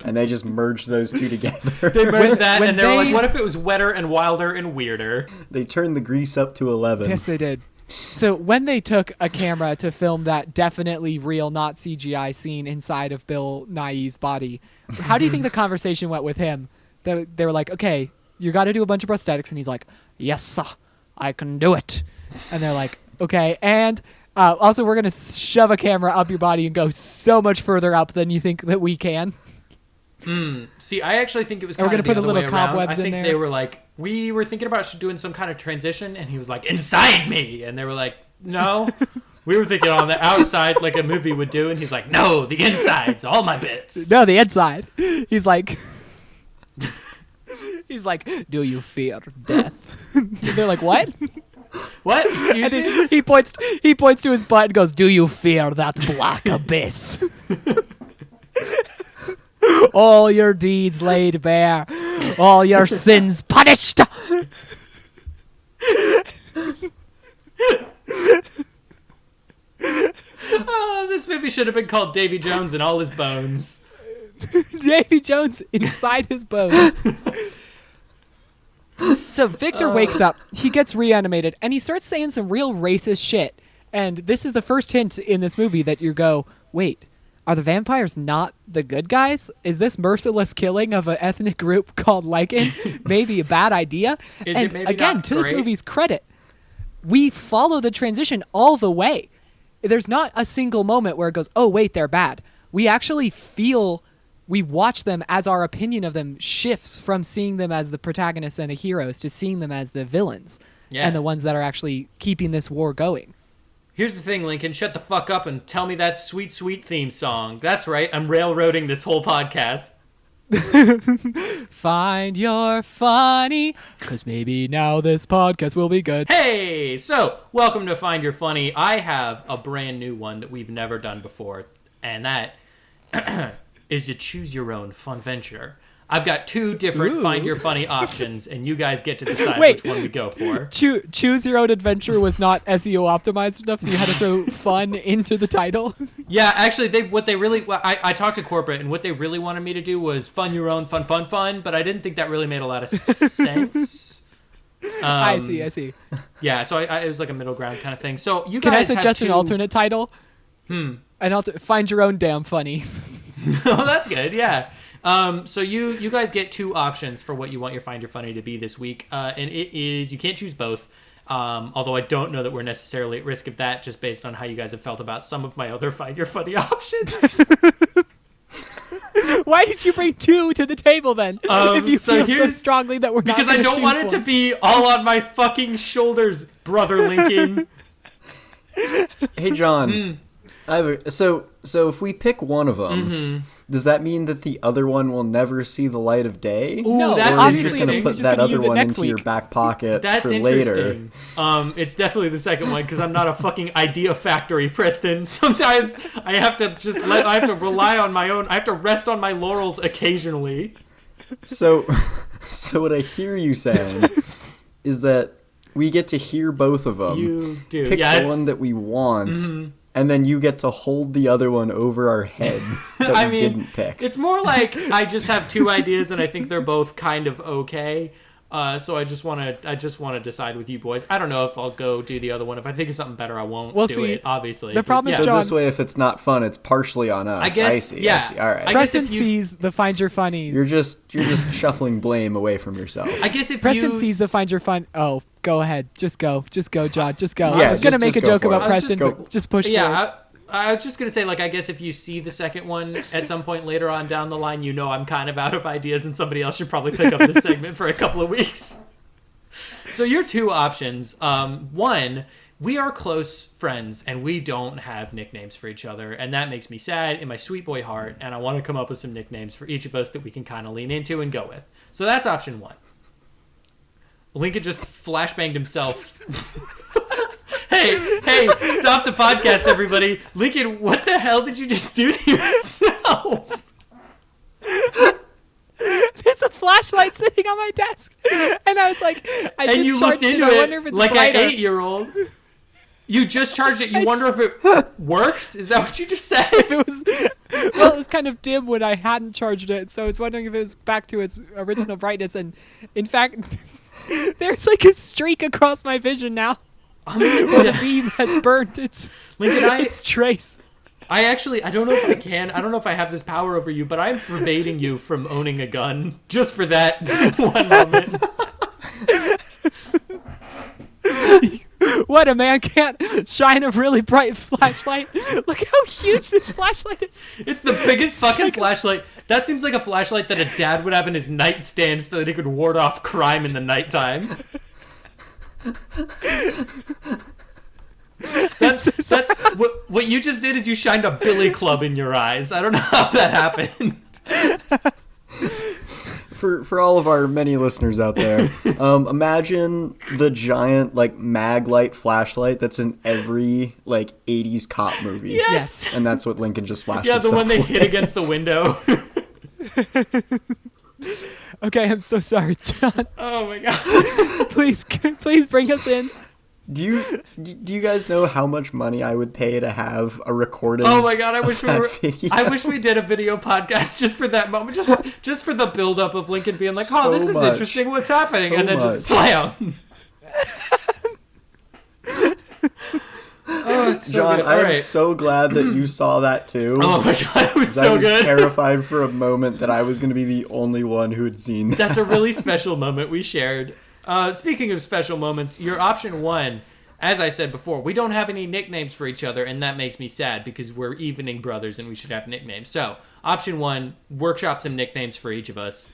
S4: and they just merged those two together.
S2: They merged that, and they were like, what if it was wetter and wilder and weirder?
S4: They turned the grease up to 11.
S1: Yes, they did. So when they took a camera to film that definitely real, not CGI scene inside of Bill Nye's body, how do you think the conversation went with him? They were like, okay, you got to do a bunch of prosthetics, and he's like, yes, sir. I can do it. And they're like, okay. And also, we're going to shove a camera up your body and go so much further up than you think that we can.
S2: See, I actually think it was kind
S1: of the other way around. We're going to put a little cobwebs in there.
S2: I think they were like, we were thinking about doing some kind of transition, and he was like, inside me. And they were like, no. We were thinking on the outside like a movie would do, and he's like, no, the inside's all my bits.
S1: No, the inside. He's like... He's like, do you fear death? And they're like, what?
S2: What? Excuse me?
S1: He points to his butt and goes, do you fear that black abyss? All your deeds laid bare, all your sins punished.
S2: Oh, this movie should have been called Davy Jones and All His Bones.
S1: Davy Jones inside his bones. So Victor wakes up, he gets reanimated, and he starts saying some real racist shit. And this is the first hint in this movie that you go, wait, are the vampires not the good guys? Is this merciless killing of an ethnic group called Lycan maybe a bad idea? And again, to this movie's credit, we follow the transition all the way. There's not a single moment where it goes, oh, wait, they're bad. We actually we watch them as our opinion of them shifts from seeing them as the protagonists and the heroes to seeing them as the villains and the ones that are actually keeping this war going.
S2: Here's the thing, Lincoln. Shut the fuck up and tell me that sweet, sweet theme song. That's right. I'm railroading this whole podcast.
S1: Find your funny, because maybe now this podcast will be good.
S2: Hey! So, welcome to Find Your Funny. I have a brand new one that we've never done before, and that is to choose your own fun venture. I've got 2 different Find Your Funny options, and you guys get to decide which one we go for.
S1: Choose your own adventure was not SEO optimized enough, so you had to throw fun into the title.
S2: Yeah, actually, I talked to corporate, and what they really wanted me to do was fun your own fun, but I didn't think that really made a lot of sense.
S1: I see.
S2: Yeah, so it was like a middle ground kind of thing. So you
S1: Can
S2: guys
S1: I suggest an alternate title? Find your own damn funny.
S2: Oh, that's good. Yeah. So you guys get 2 options for what you want your Find Your Funny to be this week, and it is you can't choose both. Although I don't know that we're necessarily at risk of that, just based on how you guys have felt about some of my other Find Your Funny options.
S1: Why did you bring 2 to the table then? If you feel so strongly that we're not
S2: because I don't want it to be all on my fucking shoulders, brother Lincoln.
S4: Hey, John. So if we pick one of them, does that mean that the other one will never see the light of day?
S2: Ooh, no, that's
S4: or
S2: interesting.
S4: You're just going to put that other one into your back pocket for later?
S2: It's definitely the second one because I'm not a fucking idea factory, Preston. Sometimes I have to rely on my own. I have to rest on my laurels occasionally.
S4: So what I hear you saying is that we get to hear both of them.
S2: You do.
S4: Pick the one that we want. And then you get to hold the other one over our head that we didn't pick.
S2: It's more like I just have 2 ideas and I think they're both kind of okay. So I just want to decide with you boys. I don't know if I'll go do the other one. If I think of something better, I won't do it. Obviously,
S1: the problem is,
S4: so
S1: John,
S4: this way, if it's not fun, it's partially on us.
S2: I guess.
S4: I see. All right.
S1: Preston sees the Find Your Funnies.
S4: You're just shuffling blame away from yourself.
S2: I guess if
S1: Preston sees the Find Your Fun. Oh, go ahead. Just go, John. Just go.
S4: Yeah,
S1: I was gonna make a joke about Preston, but just push forward.
S2: I was just going to say, I guess if you see the second one at some point later on down the line, I'm kind of out of ideas and somebody else should probably pick up this segment for a couple of weeks. So your 2 options. One, we are close friends and we don't have nicknames for each other. And that makes me sad in my sweet boy heart. And I want to come up with some nicknames for each of us that we can kind of lean into and go with. So that's option 1. Lincoln just flashbanged himself. Hey, stop the podcast, everybody. Lincoln, what the hell did you just do to yourself?
S1: There's a flashlight sitting on my desk. And I was like, I just charged it. I wonder if it's
S2: like
S1: brighter.
S2: An 8-year-old. You just charged it. You wonder if it works? Is that what you just said?
S1: It was kind of dim when I hadn't charged it. So I was wondering if it was back to its original brightness. And in fact, there's like a streak across my vision now. The beam has burnt its trace.
S2: I don't know if I can. I don't know if I have this power over you, but I'm forbidding you from owning a gun just for that one moment.
S1: What, a man can't shine a really bright flashlight? Look how huge this flashlight is.
S2: It's the biggest fucking flashlight. That seems like a flashlight that a dad would have in his nightstand so that he could ward off crime in the nighttime. That's what you just did is you shined a billy club in your eyes. I don't know how that happened.
S4: For all of our many listeners out there, imagine the giant mag light flashlight that's in every 80s cop movie.
S2: Yes.
S4: And that's what Lincoln just flashed.
S2: Yeah, the one they hit against the window.
S1: Okay, I'm so sorry, John.
S2: Oh my god.
S1: Please bring us in.
S4: Do you guys know how much money I would pay to have a recording?
S2: Oh my god, I wish we did a video podcast just for that moment, just for the build up of Lincoln being like, "Oh, this is interesting. What's happening?" And then just slam. Oh, it's so
S4: John,
S2: good.
S4: I am so glad that you saw that too.
S2: Oh my god, it was so good.
S4: I was terrified for a moment that I was going to be the only one who had seen that.
S2: That's a really special moment we shared. Speaking of special moments, your option 1, as I said before, we don't have any nicknames for each other, and that makes me sad because we're evening brothers and we should have nicknames. So, option 1, workshop some nicknames for each of us.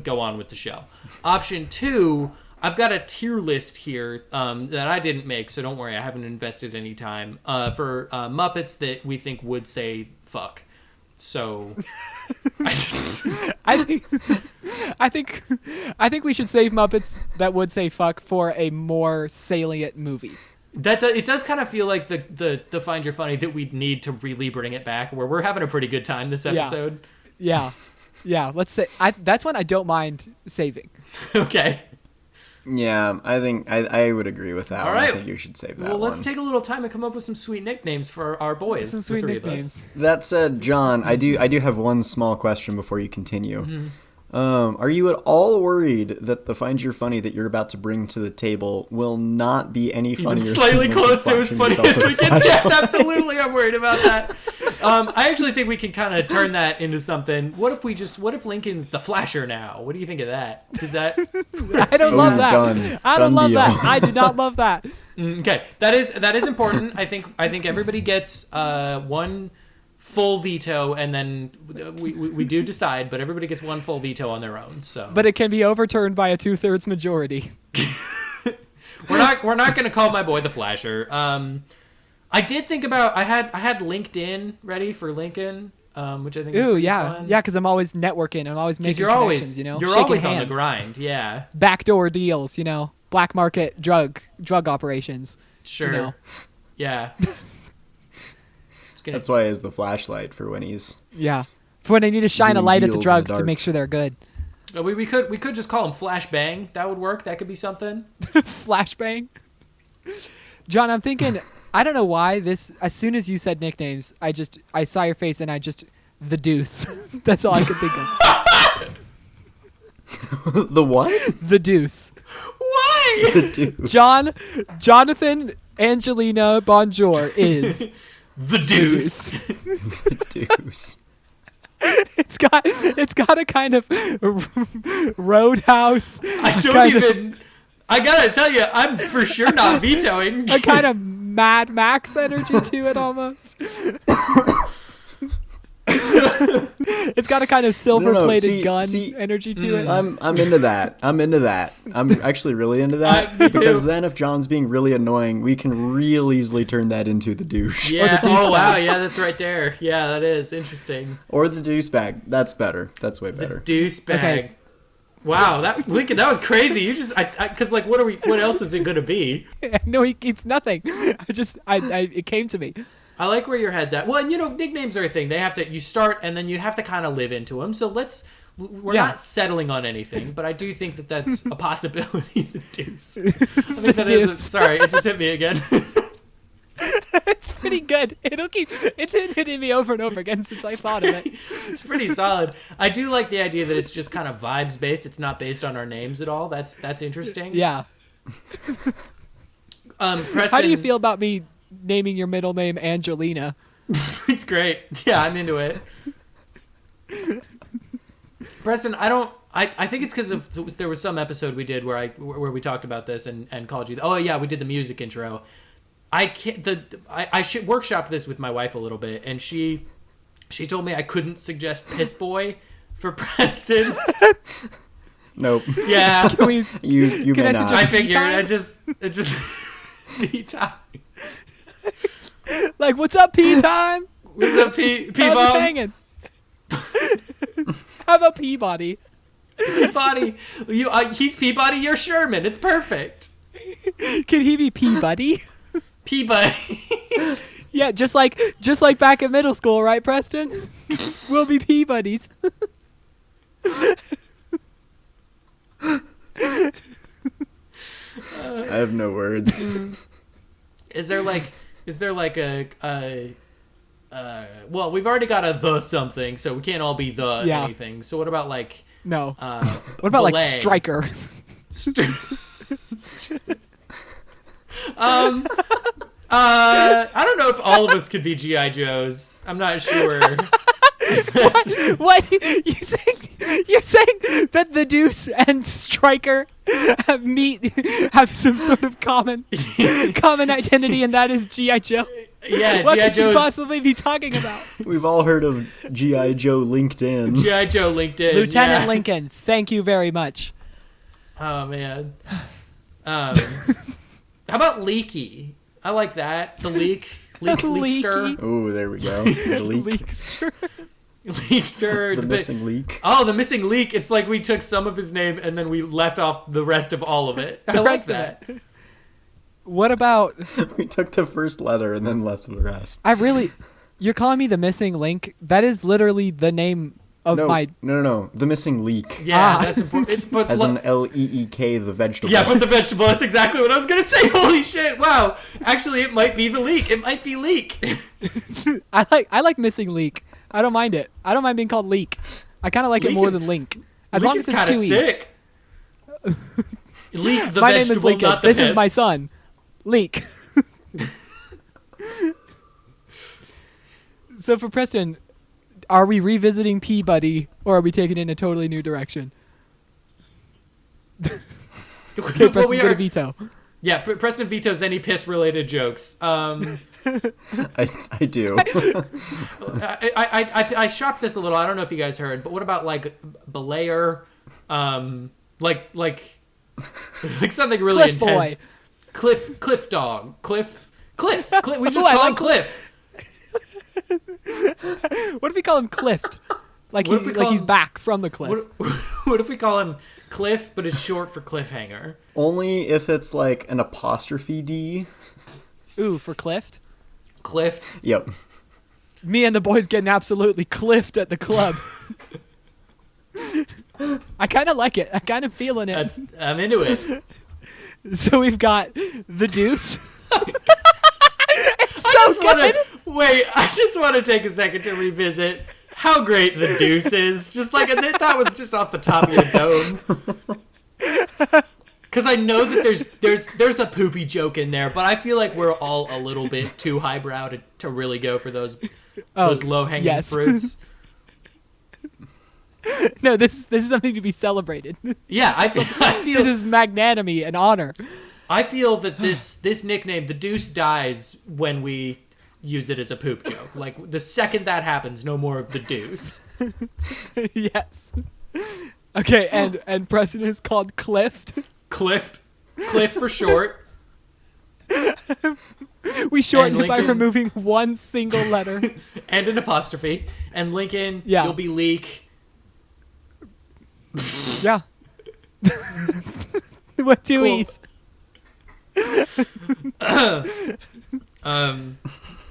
S2: Go on with the show. Option 2, I've got a tier list here that I didn't make, so don't worry, I haven't invested any time for Muppets that we think would say fuck. So
S1: I think we should save Muppets that would say fuck for a more salient movie.
S2: It does kind of feel like the Find Your Funny that we'd need to really bring it back, where we're having a pretty good time this episode.
S1: Yeah. Let's say that's one I don't mind saving.
S2: Okay.
S4: Yeah, I think I would agree with that.
S2: All right.
S4: I think you should save that.
S2: Well, let's take a little time and come up with some sweet nicknames for our boys.
S1: Some sweet nicknames.
S4: That said, John, I do have one small question before you continue.
S2: Mm-hmm.
S4: Are you at all worried that the Find Your Funny that you're about to bring to the table will not be any funnier?
S2: Even slightly close to as funny as we can. Yes, absolutely. I'm worried about that. I actually think we can kind of turn that into something. What if Lincoln's the Flasher now? What do you think of that? Is that?
S1: I don't love that. I don't love that. I do not love that.
S2: Okay, that is important. I think everybody gets one full veto, and then we do decide, but everybody gets one full veto on their own. So,
S1: but it can be overturned by a 2/3 majority.
S2: we're not going to call my boy the Flasher. I did think about I had LinkedIn ready for Lincoln, which I think is pretty fun.
S1: Yeah, because I'm always networking. I'm always making connections.
S2: You're
S1: shaking
S2: always
S1: hands.
S2: on the grind. Yeah,
S1: backdoor deals. Black market drug operations.
S2: Sure. Yeah.
S4: That's why he has the flashlight for when he's
S1: for when they need to shine a light at the drugs
S4: the
S1: to make sure they're good.
S2: We could just call him Flashbang. That would work. That could be something.
S1: Flashbang. John, I'm thinking. I don't know why this. As soon as you said nicknames, I saw your face and the Deuce. That's all I could think
S4: of. The what?
S1: The Deuce.
S2: Why?
S4: The Deuce.
S1: Jonathan Angelina Bonjour is
S2: the Deuce.
S4: The Deuce.
S1: It's got a kind of Roadhouse.
S2: I gotta tell you, I'm for sure not vetoing.
S1: A kind of Mad Max energy to it almost. It's got a kind of silver-plated gun energy to it.
S4: I'm into that. I'm actually really into that. Because then if John's being really annoying, we can real easily turn that into the douche.
S2: Yeah. Oh, wow. Yeah, that's right there. Yeah, that is interesting.
S4: Or the deuce bag. That's better. That's way better.
S2: The deuce bag.
S1: Okay.
S2: Wow, Lincoln, that was crazy. You just, because what else is it gonna be?
S1: No, it's nothing. It came to me.
S2: I like where your head's at. Well, and nicknames are a thing. You start and then you have to kind of live into them. So we're not settling on anything, but I do think that that's a possibility. The Deuce. I think that is. Sorry, it just hit me again.
S1: It's pretty good. It's hitting me over and over again since I thought of it.
S2: It's pretty solid. I do like the idea that it's just kind of vibes based. It's not based on our names at all. That's interesting.
S1: Yeah.
S2: Preston,
S1: how do you feel about me naming your middle name Angelina?
S2: It's great. Yeah, I'm into it. Preston, I think it's because there was some episode we did where we talked about this and called you. Oh yeah, we did the music intro. I workshopped this with my wife a little bit, and she told me I couldn't suggest Piss Boy for Preston.
S4: Nope.
S2: Yeah.
S4: You may not.
S2: I figured it just pee time.
S1: Like, what's up, pee time?
S2: What's up, pee bomb?
S1: How's it hanging? How about Peabody?
S2: Peabody, he's Peabody. You're Sherman. It's perfect.
S1: Can he be Peabody?
S2: Peabody.
S1: Yeah, just like back in middle school, right, Preston? We'll be Peabodies.
S4: I have no words.
S2: Is there like a well, we've already got a the something, so we can't all be the anything. So what about like
S1: no? What about like Striker?
S2: I don't know if all of us could be G.I. Joes. I'm not sure.
S1: What? You're saying that the Deuce and Striker have some sort of common identity, and that is G.I. Joe?
S2: Yeah,
S1: what
S2: G.I.
S1: could you possibly be talking about?
S4: We've all heard of G.I. Joe LinkedIn.
S2: G.I. Joe LinkedIn.
S1: Lieutenant Lincoln, thank you very much.
S2: Oh man. How about leaky? I like that. The leakster.
S4: Oh, there we go. The leak.
S2: Leakster.
S4: The missing leak.
S2: Oh, the missing leak. It's like we took some of his name and then we left off the rest of all of it. I like that.
S1: What about...
S4: We took the first letter and then left the rest.
S1: You're calling me the missing link? That is literally the name of my...
S4: No. The missing leak.
S2: Yeah, that's important. It's put
S4: as an L-E-E-K, the vegetable.
S2: Yeah, put the vegetable. That's exactly what I was going to say. Holy shit. Wow. Actually, it might be the leak. It might be leak.
S1: I like missing leak. I don't mind it. I don't mind being called leak. I kind of like it more than link. As long as it's two E's.
S2: Sick. Leak the
S1: my
S2: vegetable,
S1: name is Lycan.
S2: not the
S1: This
S2: piss.
S1: is my son. Leak. So for Preston, are we revisiting Peabody or are we taking it in a totally new direction? Okay, Preston's gonna veto.
S2: Yeah, Preston vetoes any piss-related jokes.
S4: I do.
S2: I shopped this a little. I don't know if you guys heard, but what about like belayer, like something really
S1: Cliff
S2: intense.
S1: boy.
S2: Cliff dog. Cliff. We just call him Cliff.
S1: What if we call him Clift? Like he's back from the cliff.
S2: What if we call him Cliff, but it's short for cliffhanger?
S4: Only if it's like an apostrophe D.
S1: Ooh, for Clift?
S2: Cliff.
S4: Yep.
S1: Me and the boys getting absolutely cliffed at the club. I kind of like it. I kind of feeling it.
S2: I'm into it.
S1: So we've got the Deuce.
S2: I just want to take a second to revisit how great the Deuce is. Just like that was just off the top of your dome. Because I know that there's a poopy joke in there, but I feel like we're all a little bit too highbrow to really go for those low-hanging fruits.
S1: No, this is something to be celebrated.
S2: Yeah, I feel
S1: this is magnanimity and honor.
S2: I feel that this nickname, the Deuce, dies when we use it as a poop joke. Like the second that happens, no more of the Deuce.
S1: Yes. Okay, and Preston is called Clift.
S2: Cliff for short.
S1: We shortened it by removing one single letter
S2: and an apostrophe. And Lycan,
S1: yeah.
S2: You'll be leak.
S1: Yeah. What two
S2: cool.
S1: E's?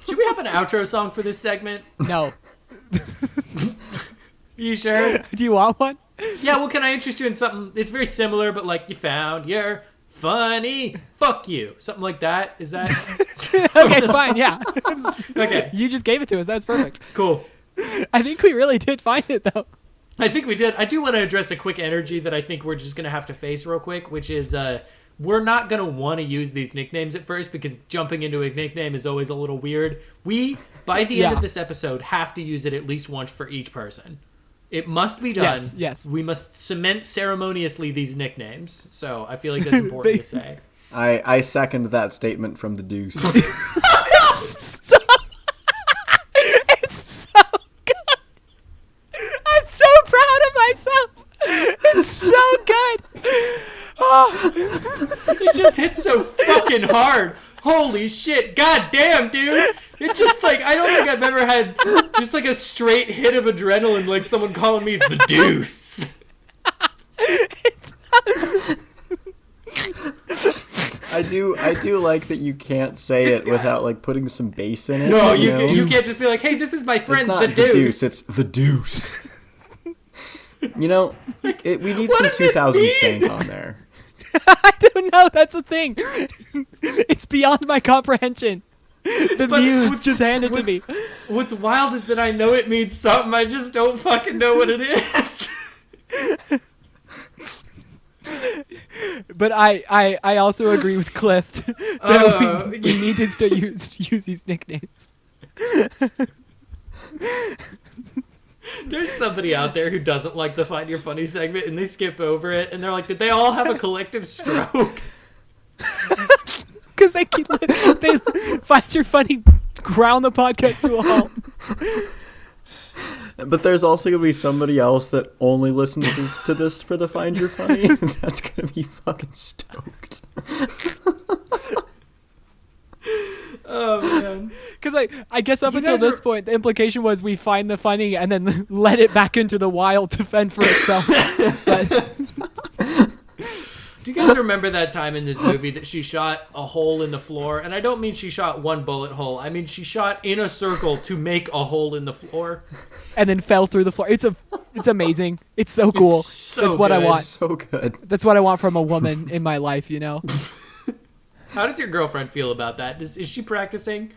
S2: Should we have an outro song for this segment?
S1: No.
S2: You sure?
S1: Do you want one?
S2: Yeah, well, can I interest you in something? It's very similar, but like you found your funny. Fuck you. Something like that. Is that?
S1: Okay, fine. Yeah.
S2: Okay.
S1: You just gave it to us. That's perfect.
S2: Cool.
S1: I think we really did find it, though.
S2: I think we did. I do want to address a quick energy that I think we're just going to have to face real quick, which is we're not going to want to use these nicknames at first because jumping into a nickname is always a little weird. We, by the end of this episode, have to use it at least once for each person. It must be done.
S1: Yes.
S2: We must cement ceremoniously these nicknames. So I feel like that's important to say.
S4: I second that statement from the Deuce.
S1: It's so good. I'm so proud of myself. It's so good. Oh.
S2: It just hits so fucking hard. Holy shit. God damn, dude. It's just like, I don't think I've ever had just like a straight hit of adrenaline like someone calling me the Deuce.
S4: I do like that you can't say it without like putting some bass in it.
S2: No,
S4: you
S2: can't just be like, hey, this is my friend,
S4: it's not
S2: the Deuce.
S4: It's the Deuce. You know, we need some 2000 stank on there.
S1: I don't know. That's the thing. It's beyond my comprehension. The muse just handed to me.
S2: What's wild is that I know it means something. I just don't fucking know what it is.
S1: But I also agree with Clift that we need to still use these nicknames.
S2: There's somebody out there who doesn't like the Find Your Funny segment and they skip over it and they're like, did they all have a collective stroke?
S1: Because they Find Your Funny ground the podcast to a halt.
S4: But there's also going to be somebody else that only listens to this for the Find Your Funny. That's going to be fucking stoked.
S2: Oh, man.
S1: Because I guess up until this point, the implication was we find the funny and then let it back into the wild to fend for itself. But...
S2: Do you guys remember that time in this movie that she shot a hole in the floor? And I don't mean she shot one bullet hole. I mean she shot in a circle to make a hole in the floor.
S1: And then fell through the floor. It's amazing. It's so cool.
S2: It's so
S1: That's what
S2: good.
S1: I want.
S4: It's so good.
S1: That's what I want from a woman in my life, you know?
S2: How does your girlfriend feel about that? Is she practicing?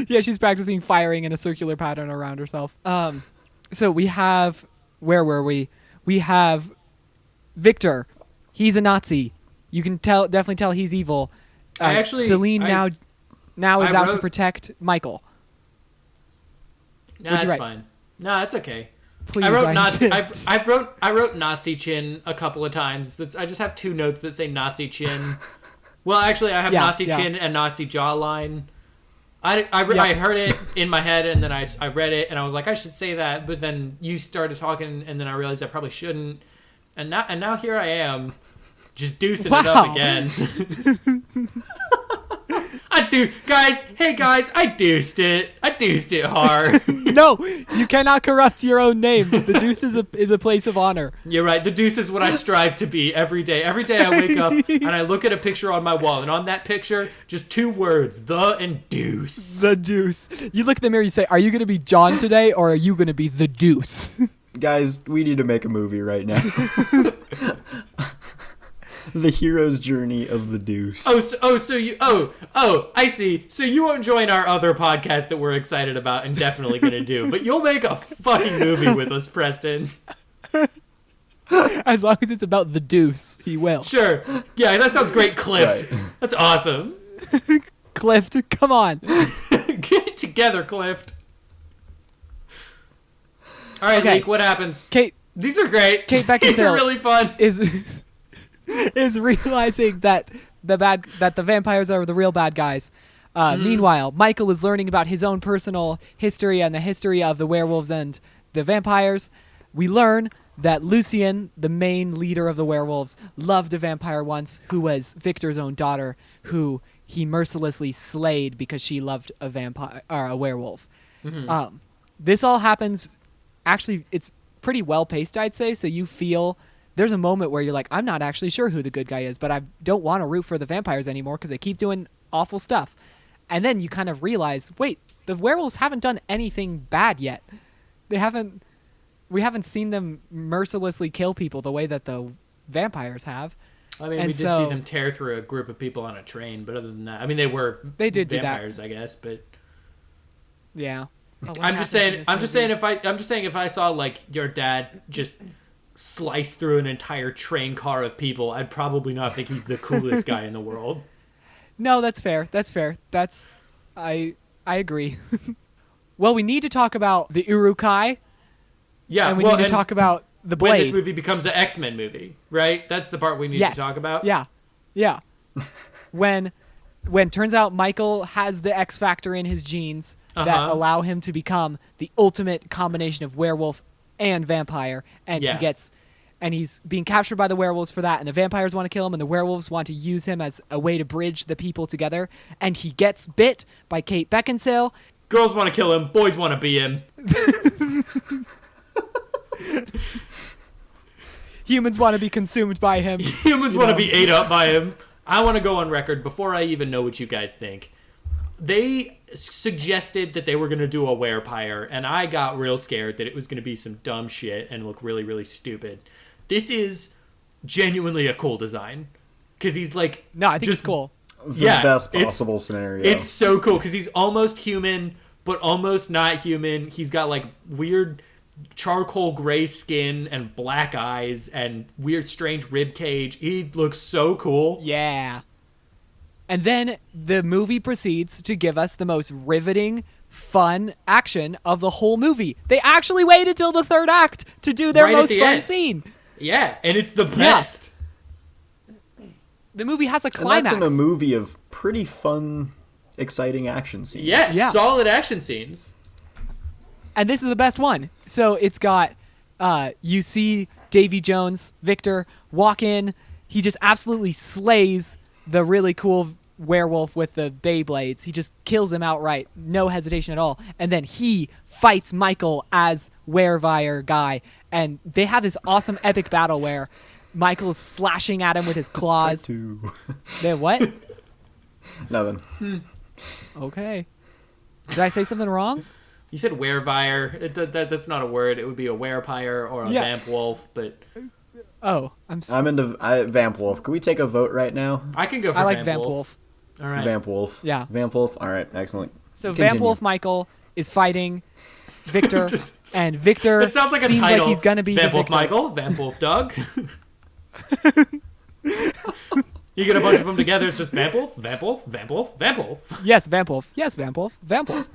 S1: Yeah, she's practicing firing in a circular pattern around herself. So we have... Where were we? We have... Victor, he's a Nazi. You can definitely tell he's evil. Celine now is out to protect Michael.
S2: Nah, that's fine. Nah, it's okay.
S1: Please,
S2: I wrote Nazi. I wrote Nazi chin a couple of times. I just have 2 notes that say Nazi chin. Well, actually, I have Nazi chin and Nazi jawline. I heard it in my head, and then I read it, and I was like, I should say that. But then you started talking, and then I realized I probably shouldn't. And now here I am, just deucing it up again. I deuced it. I deuced it hard.
S1: No, you cannot corrupt your own name. The Deuce is a place of honor.
S2: You're right. The Deuce is what I strive to be every day. Every day I wake up and I look at a picture on my wall, and on that picture, just 2 words: the and Deuce.
S1: The Deuce. You look in the mirror, you say, "Are you going to be John today, or are you going to be the Deuce?"
S4: Guys, we need to make a movie right now. The hero's journey of the Deuce.
S2: I see. So you won't join our other podcast that we're excited about and definitely gonna do, but you'll make a fucking movie with us, Preston.
S1: As long as it's about the Deuce, he will.
S2: Sure. Yeah, that sounds great, Clift. Right. That's awesome.
S1: Clift, come on.
S2: Get it together, Clift. All right, Leek, what happens?
S1: Kate.
S2: These are great.
S1: Kate Beckinsale.
S2: These are really fun.
S1: Is realizing that the vampires are the real bad guys. Meanwhile, Michael is learning about his own personal history and the history of the werewolves and the vampires. We learn that Lucien, the main leader of the werewolves, loved a vampire once who was Victor's own daughter, who he mercilessly slayed because she loved a vampire or a werewolf. Mm-hmm. This all happens. Actually, it's pretty well paced, I'd say. So you feel there's a moment where you're like, I'm not actually sure who the good guy is, but I don't want to root for the vampires anymore because they keep doing awful stuff. And then you kind of realize, wait, the werewolves haven't done anything bad yet. We haven't seen them mercilessly kill people the way that the vampires have.
S2: I mean, we did see them tear through a group of people on a train, but other than that, I mean, they did vampires, I guess, but
S1: yeah.
S2: I'm just saying if I saw like your dad just slice through an entire train car of people, I'd probably not think he's the coolest guy in the world.
S1: No, that's fair. I agree. Well, we need to talk about the Urukai. Yeah, and we need to talk about the Blade.
S2: When this movie becomes an X-Men movie, right? That's the part we need to talk about.
S1: Yeah. when turns out Michael has the X factor in his genes that allow him to become the ultimate combination of werewolf and vampire, and he's being captured by the werewolves for that, and the vampires want to kill him, and the werewolves want to use him as a way to bridge the people together, and he gets bit by Kate Beckinsale.
S2: Girls want to kill him, boys want to be him.
S1: Humans want to be consumed by him.
S2: Humans want to be ate up by him. I want to go on record before I even know what you guys think. They suggested that they were going to do a werepire, and I got real scared that it was going to be some dumb shit and look really, really stupid. This is genuinely a cool design. Because he's like...
S1: No, I think it's cool.
S4: The best possible scenario.
S2: It's so cool, because he's almost human, but almost not human. He's got like weird charcoal gray skin and black eyes and weird strange rib cage. He looks so cool.
S1: Yeah. And then the movie proceeds to give us the most riveting, fun action of the whole movie. They actually waited till the third act to do their most fun scene.
S2: Yeah, and it's the best.
S1: Yeah. The movie has a climax.
S4: And that's in a movie of pretty fun, exciting action scenes.
S2: Yes, solid action scenes.
S1: And this is the best one. So it's got, you see Davy Jones, Victor, walk in. He just absolutely slays the really cool werewolf with the Beyblades. He just kills him outright. No hesitation at all. And then he fights Michael as Werevire guy. And they have this awesome epic battle where Michael's slashing at him with his claws. They what?
S4: Nothing.
S1: Okay. Did I say something wrong?
S2: You said werevire. That's not a word. It would be a werepire or a vamp wolf, but...
S1: Oh,
S4: I'm into Vamp Wolf. Can we take a vote right now?
S2: I can go for
S1: Vamp Wolf.
S2: All right.
S4: Vamp Wolf.
S1: Yeah.
S4: Vamp Wolf. All right. Excellent.
S1: So
S4: Continue.
S1: Vamp Wolf Michael is fighting Victor, and Victor
S2: it sounds like a
S1: seems
S2: title.
S1: like he's gonna be
S2: Vamp
S1: the
S2: Wolf
S1: victor.
S2: Michael, Vamp Wolf Doug. You get a bunch of them together, it's just Vamp Wolf, Vamp Wolf, Vamp Wolf, Vamp Wolf.
S1: Yes, Vamp Wolf. Yes, Vamp Wolf. Vamp Wolf.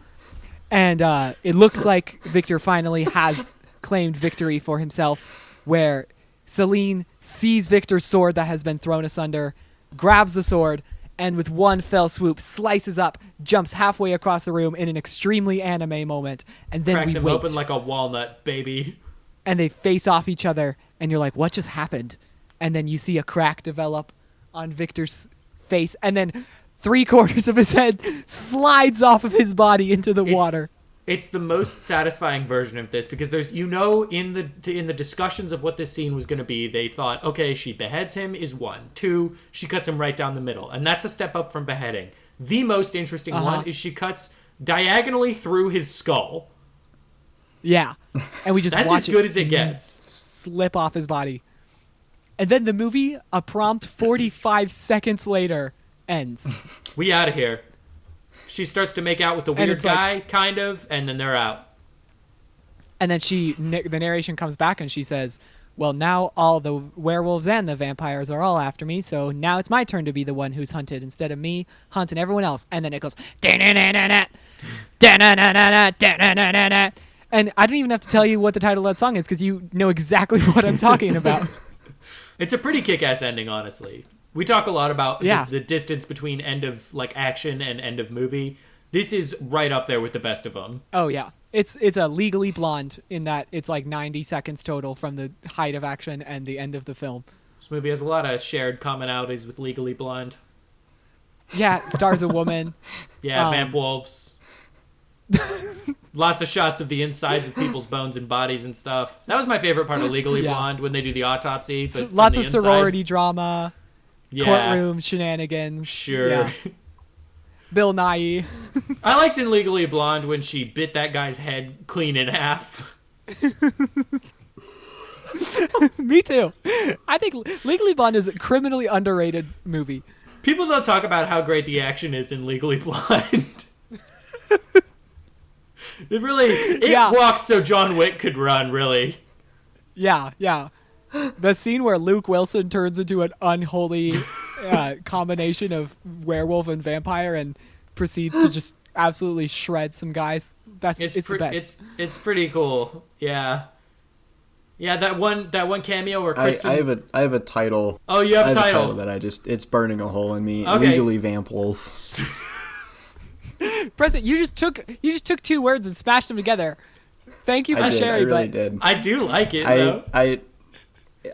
S1: And it looks like Victor finally has claimed victory for himself, where Celine sees Victor's sword that has been thrown asunder, grabs the sword, and with one fell swoop slices up, jumps halfway across the room in an extremely anime moment, and then
S2: Cracks
S1: we
S2: him
S1: wait.
S2: open like a walnut, baby.
S1: And they face off each other, and you're like, what just happened? And then you see a crack develop on Victor's face, and then 3/4 of his head slides off of his body into the water.
S2: It's the most satisfying version of this because there's, in the discussions of what this scene was going to be, they thought, okay, she beheads him is 1. 2, she cuts him right down the middle, and that's a step up from beheading. The most interesting one is she cuts diagonally through his skull.
S1: Yeah, and we just
S2: That's
S1: watch
S2: as good
S1: it
S2: as it gets.
S1: slip off his body. And then the movie, a prompt 45 seconds later, ends.
S2: We out of here. She starts to make out with the weird guy, kind of, and then they're out.
S1: And then the narration comes back and she says, well, now all the werewolves and the vampires are all after me, so now it's my turn to be the one who's hunted instead of me hunting everyone else. And then it goes, da-na-na-na-na, da-na-na-na-na, da-na-na-na-na. And I didn't even have to tell you what the title of that song is because you know exactly what I'm talking about.
S2: It's a pretty kick-ass ending, honestly. We talk a lot about the distance between end of action and end of movie. This is right up there with the best of them.
S1: Oh yeah, it's a Legally Blonde in that it's like 90 seconds total from the height of action and the end of the film.
S2: This movie has a lot of shared commonalities with Legally Blonde.
S1: Yeah, it stars a woman.
S2: Yeah, vamp wolves. Lots of shots of the insides of people's bones and bodies and stuff. That was my favorite part of Legally Blonde when they do the autopsy. But
S1: lots of sorority drama.
S2: Yeah.
S1: Courtroom shenanigans.
S2: Sure.
S1: Yeah. Bill Nye.
S2: I liked in Legally Blonde when she bit that guy's head clean in half.
S1: Me too. I think Legally Blonde is a criminally underrated movie.
S2: People don't talk about how great the action is in Legally Blonde. It walks so John Wick could run, really.
S1: Yeah. The scene where Luke Wilson turns into an unholy combination of werewolf and vampire and proceeds to just absolutely shred some guys. It's the best.
S2: It's pretty cool. Yeah. Yeah, that one cameo where Kristen...
S4: I have a title.
S2: Oh, you have a title.
S4: I have a title that it's burning a hole in me.
S2: Okay.
S4: Legally Vamp Wolf.
S1: Preston, you just took 2 words and smashed them together. Thank you for sharing.
S4: I really did.
S2: I do like it, though.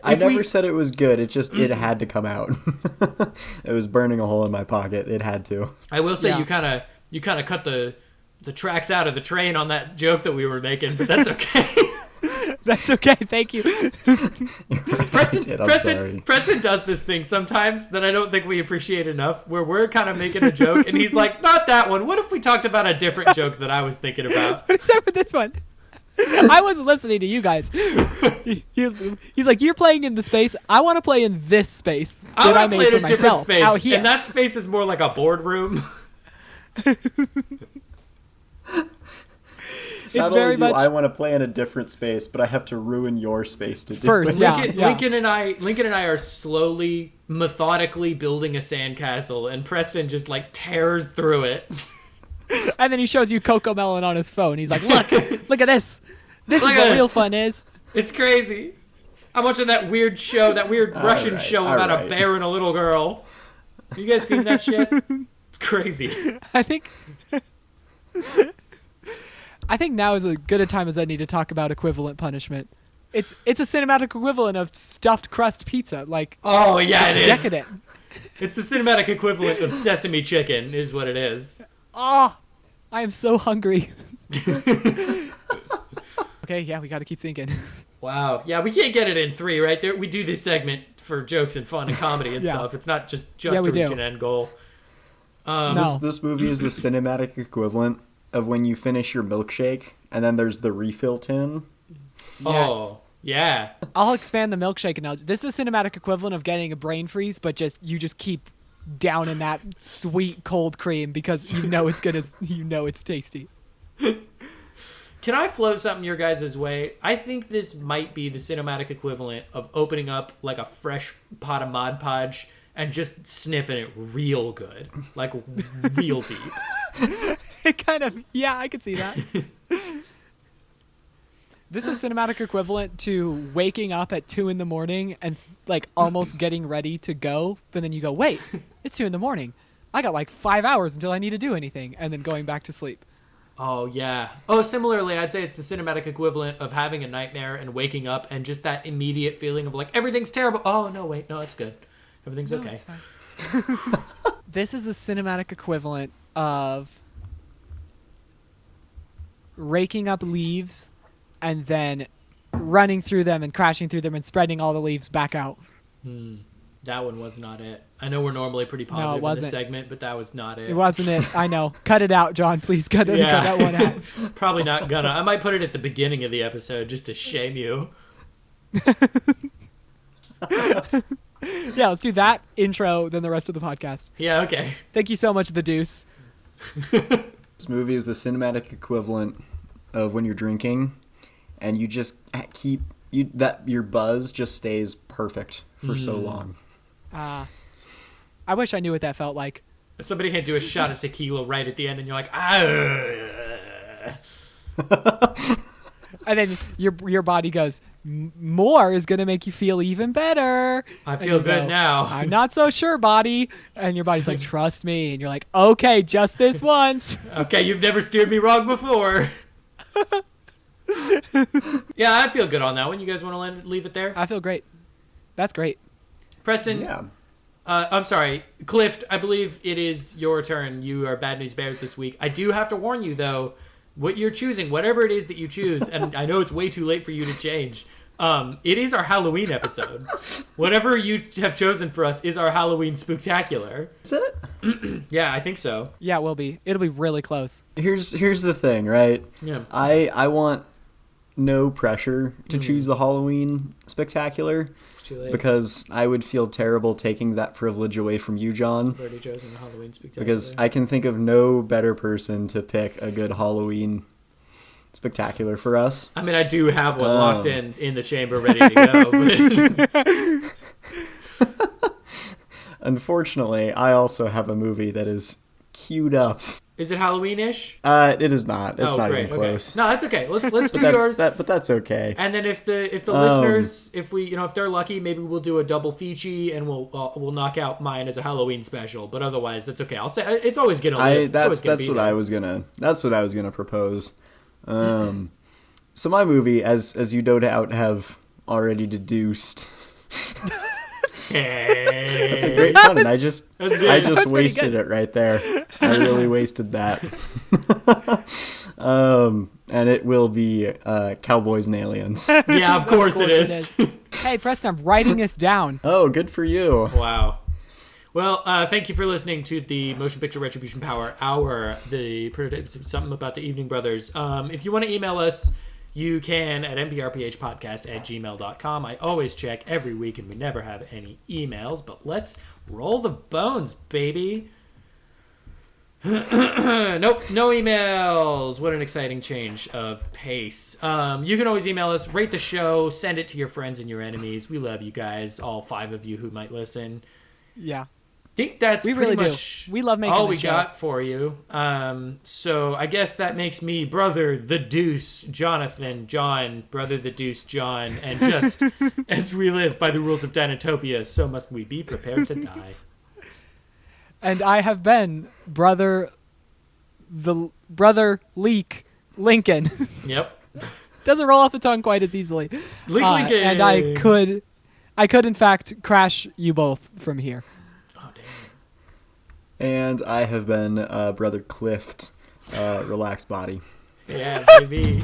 S4: I never said it was good. It just it had to come out. It was burning a hole in my pocket. It had to.
S2: I will say you kind of cut the tracks out of the train on that joke that we were making, but that's okay.
S1: That's okay. Thank you.
S2: Preston does this thing sometimes that I don't think we appreciate enough, where we're kind of making a joke and he's like, "Not that one. What if we talked about a different joke that I was thinking about?"
S1: What's up with this one? I wasn't listening to you guys. He's like, "You're playing in the space. I want to play in this space that I made for myself
S2: space,
S1: out here."
S2: And that space is more like a boardroom.
S4: Not only do I want to play in a different space, but I have to ruin your space to do it.
S2: Lincoln and I are slowly, methodically building a sandcastle, and Preston just like tears through it.
S1: And then he shows you Coco Melon on his phone. He's like, look at this. This is what real fun is.
S2: It's crazy. I'm watching that weird show, that weird Russian show about a bear and a little girl. You guys seen that shit? It's crazy.
S1: I think... I think now is as good a time as any to talk about equivalent punishment. It's a cinematic equivalent of stuffed crust pizza. Like,
S2: oh yeah, it is
S1: decadent.
S2: It's the cinematic equivalent of sesame chicken, is what it is.
S1: Oh, I am so hungry. Okay, yeah, we got to keep thinking.
S2: Wow. Yeah, we can't get it in 3, right? There, we do this segment for jokes and fun and comedy and stuff. It's not just to reach an end goal.
S1: No.
S4: This movie is the cinematic equivalent of when you finish your milkshake and then there's the refill tin.
S1: Yes.
S2: Oh, yeah.
S1: I'll expand the milkshake analogy. This is a cinematic equivalent of getting a brain freeze, but you just keep down in that sweet cold cream because you know it's tasty.
S2: Can I float something your guys' way? I think this might be the cinematic equivalent of opening up like a fresh pot of Mod Podge and just sniffing it real good. Like real deep.
S1: It kind of, yeah, I could see that. This is cinematic equivalent to waking up at 2 a.m. and like almost getting ready to go, but then you go, wait, it's 2 a.m. I got like 5 hours until I need to do anything, and then going back to sleep.
S2: Oh, yeah. Oh, similarly, I'd say it's the cinematic equivalent of having a nightmare and waking up and just that immediate feeling of like, everything's terrible. Oh, no, wait, no, it's good. Everything's okay.
S1: It's fine. This is a cinematic equivalent of raking up leaves and then running through them and crashing through them and spreading all the leaves back out.
S2: That one was not it. I know we're normally pretty positive in this segment, but that was not it.
S1: It wasn't it. I know. Cut it out, John. Please cut that one out.
S2: Probably not gonna. I might put it at the beginning of the episode just to shame you.
S1: Yeah, let's do that intro, then the rest of the podcast.
S2: Yeah, okay.
S1: Thank you so much, The Deuce.
S4: This movie is the cinematic equivalent of when you're drinking and you just keep your buzz just stays perfect for so long.
S1: I wish I knew what that felt like.
S2: Somebody can do a shot of tequila right at the end and you're like, ah.
S1: And then your body goes, more is going to make you feel even better.
S2: I feel good now.
S1: I'm not so sure, body. And your body's like, trust me. And you're like, okay, just this once.
S2: Okay, you've never steered me wrong before. Yeah, I feel good on that one. You guys want to leave it there?
S1: I feel great. That's great.
S2: Preston,
S4: Yeah.
S2: I'm sorry. Clift, I believe it is your turn. You are Bad News Bears this week. I do have to warn you, though, what you're choosing, whatever it is that you choose, and I know it's way too late for you to change, it is our Halloween episode. Whatever you have chosen for us is our Halloween spooktacular.
S4: Is it?
S2: Yeah, I think so.
S1: Yeah, it will be. It'll be really close.
S4: Here's the thing, right?
S2: Yeah.
S4: I want no pressure to choose the Halloween spectacular
S2: It's too late.
S4: because I would feel terrible taking that privilege away from you, John.
S2: I've already chosen the Halloween spectacular.
S4: Because I can think of no better person to pick a good Halloween spectacular for us.
S2: I mean, I do have one locked in the chamber ready to go. But
S4: Unfortunately, I also have a movie that is queued up.
S2: is it Halloween-ish?
S4: It is not. It's not
S2: great.
S4: even close.
S2: Okay. No, that's okay. Let's do
S4: But
S2: yours.
S4: but that's okay.
S2: And then if the listeners, if they're lucky, maybe we'll do a double feature and we'll knock out mine as a Halloween special. But otherwise, that's okay. I'll say it's always gonna live.
S4: That's what I was gonna propose. So my movie, as you no doubt have already deduced. That's a great pun. I just wasted it right there. I really wasted that. And it will be Cowboys and Aliens.
S2: Yeah, of course it is.
S1: Hey, Preston, I'm writing this down.
S4: Oh, good for you.
S2: Wow. Well, thank you for listening to the Motion Picture Retribution Power Hour, something about the Evening Brothers. If you want to email us, you can at mprphpodcast@gmail.com. I always check every week and we never have any emails, but let's roll the bones, baby. Nope, no emails. What an exciting change of pace. You can always email us, rate the show, send it to your friends and your enemies. We love you guys, all 5 of you who might listen.
S1: Yeah.
S2: Think that's
S1: we
S2: pretty
S1: really
S2: much
S1: do. We love making
S2: all
S1: the
S2: we
S1: show.
S2: got for you. So I guess that makes me Brother the Deuce, Jonathan, John, Brother the Deuce, John, and just as we live by the rules of Dinotopia, so must we be prepared to die.
S1: And I have been Brother Leak, Lincoln.
S2: Yep.
S1: Doesn't roll off the tongue quite as easily.
S2: Lincoln.
S1: And I could in fact crash you both from here.
S2: Oh, damn.
S4: And I have been Brother Clift, relaxed body.
S2: Yeah, baby.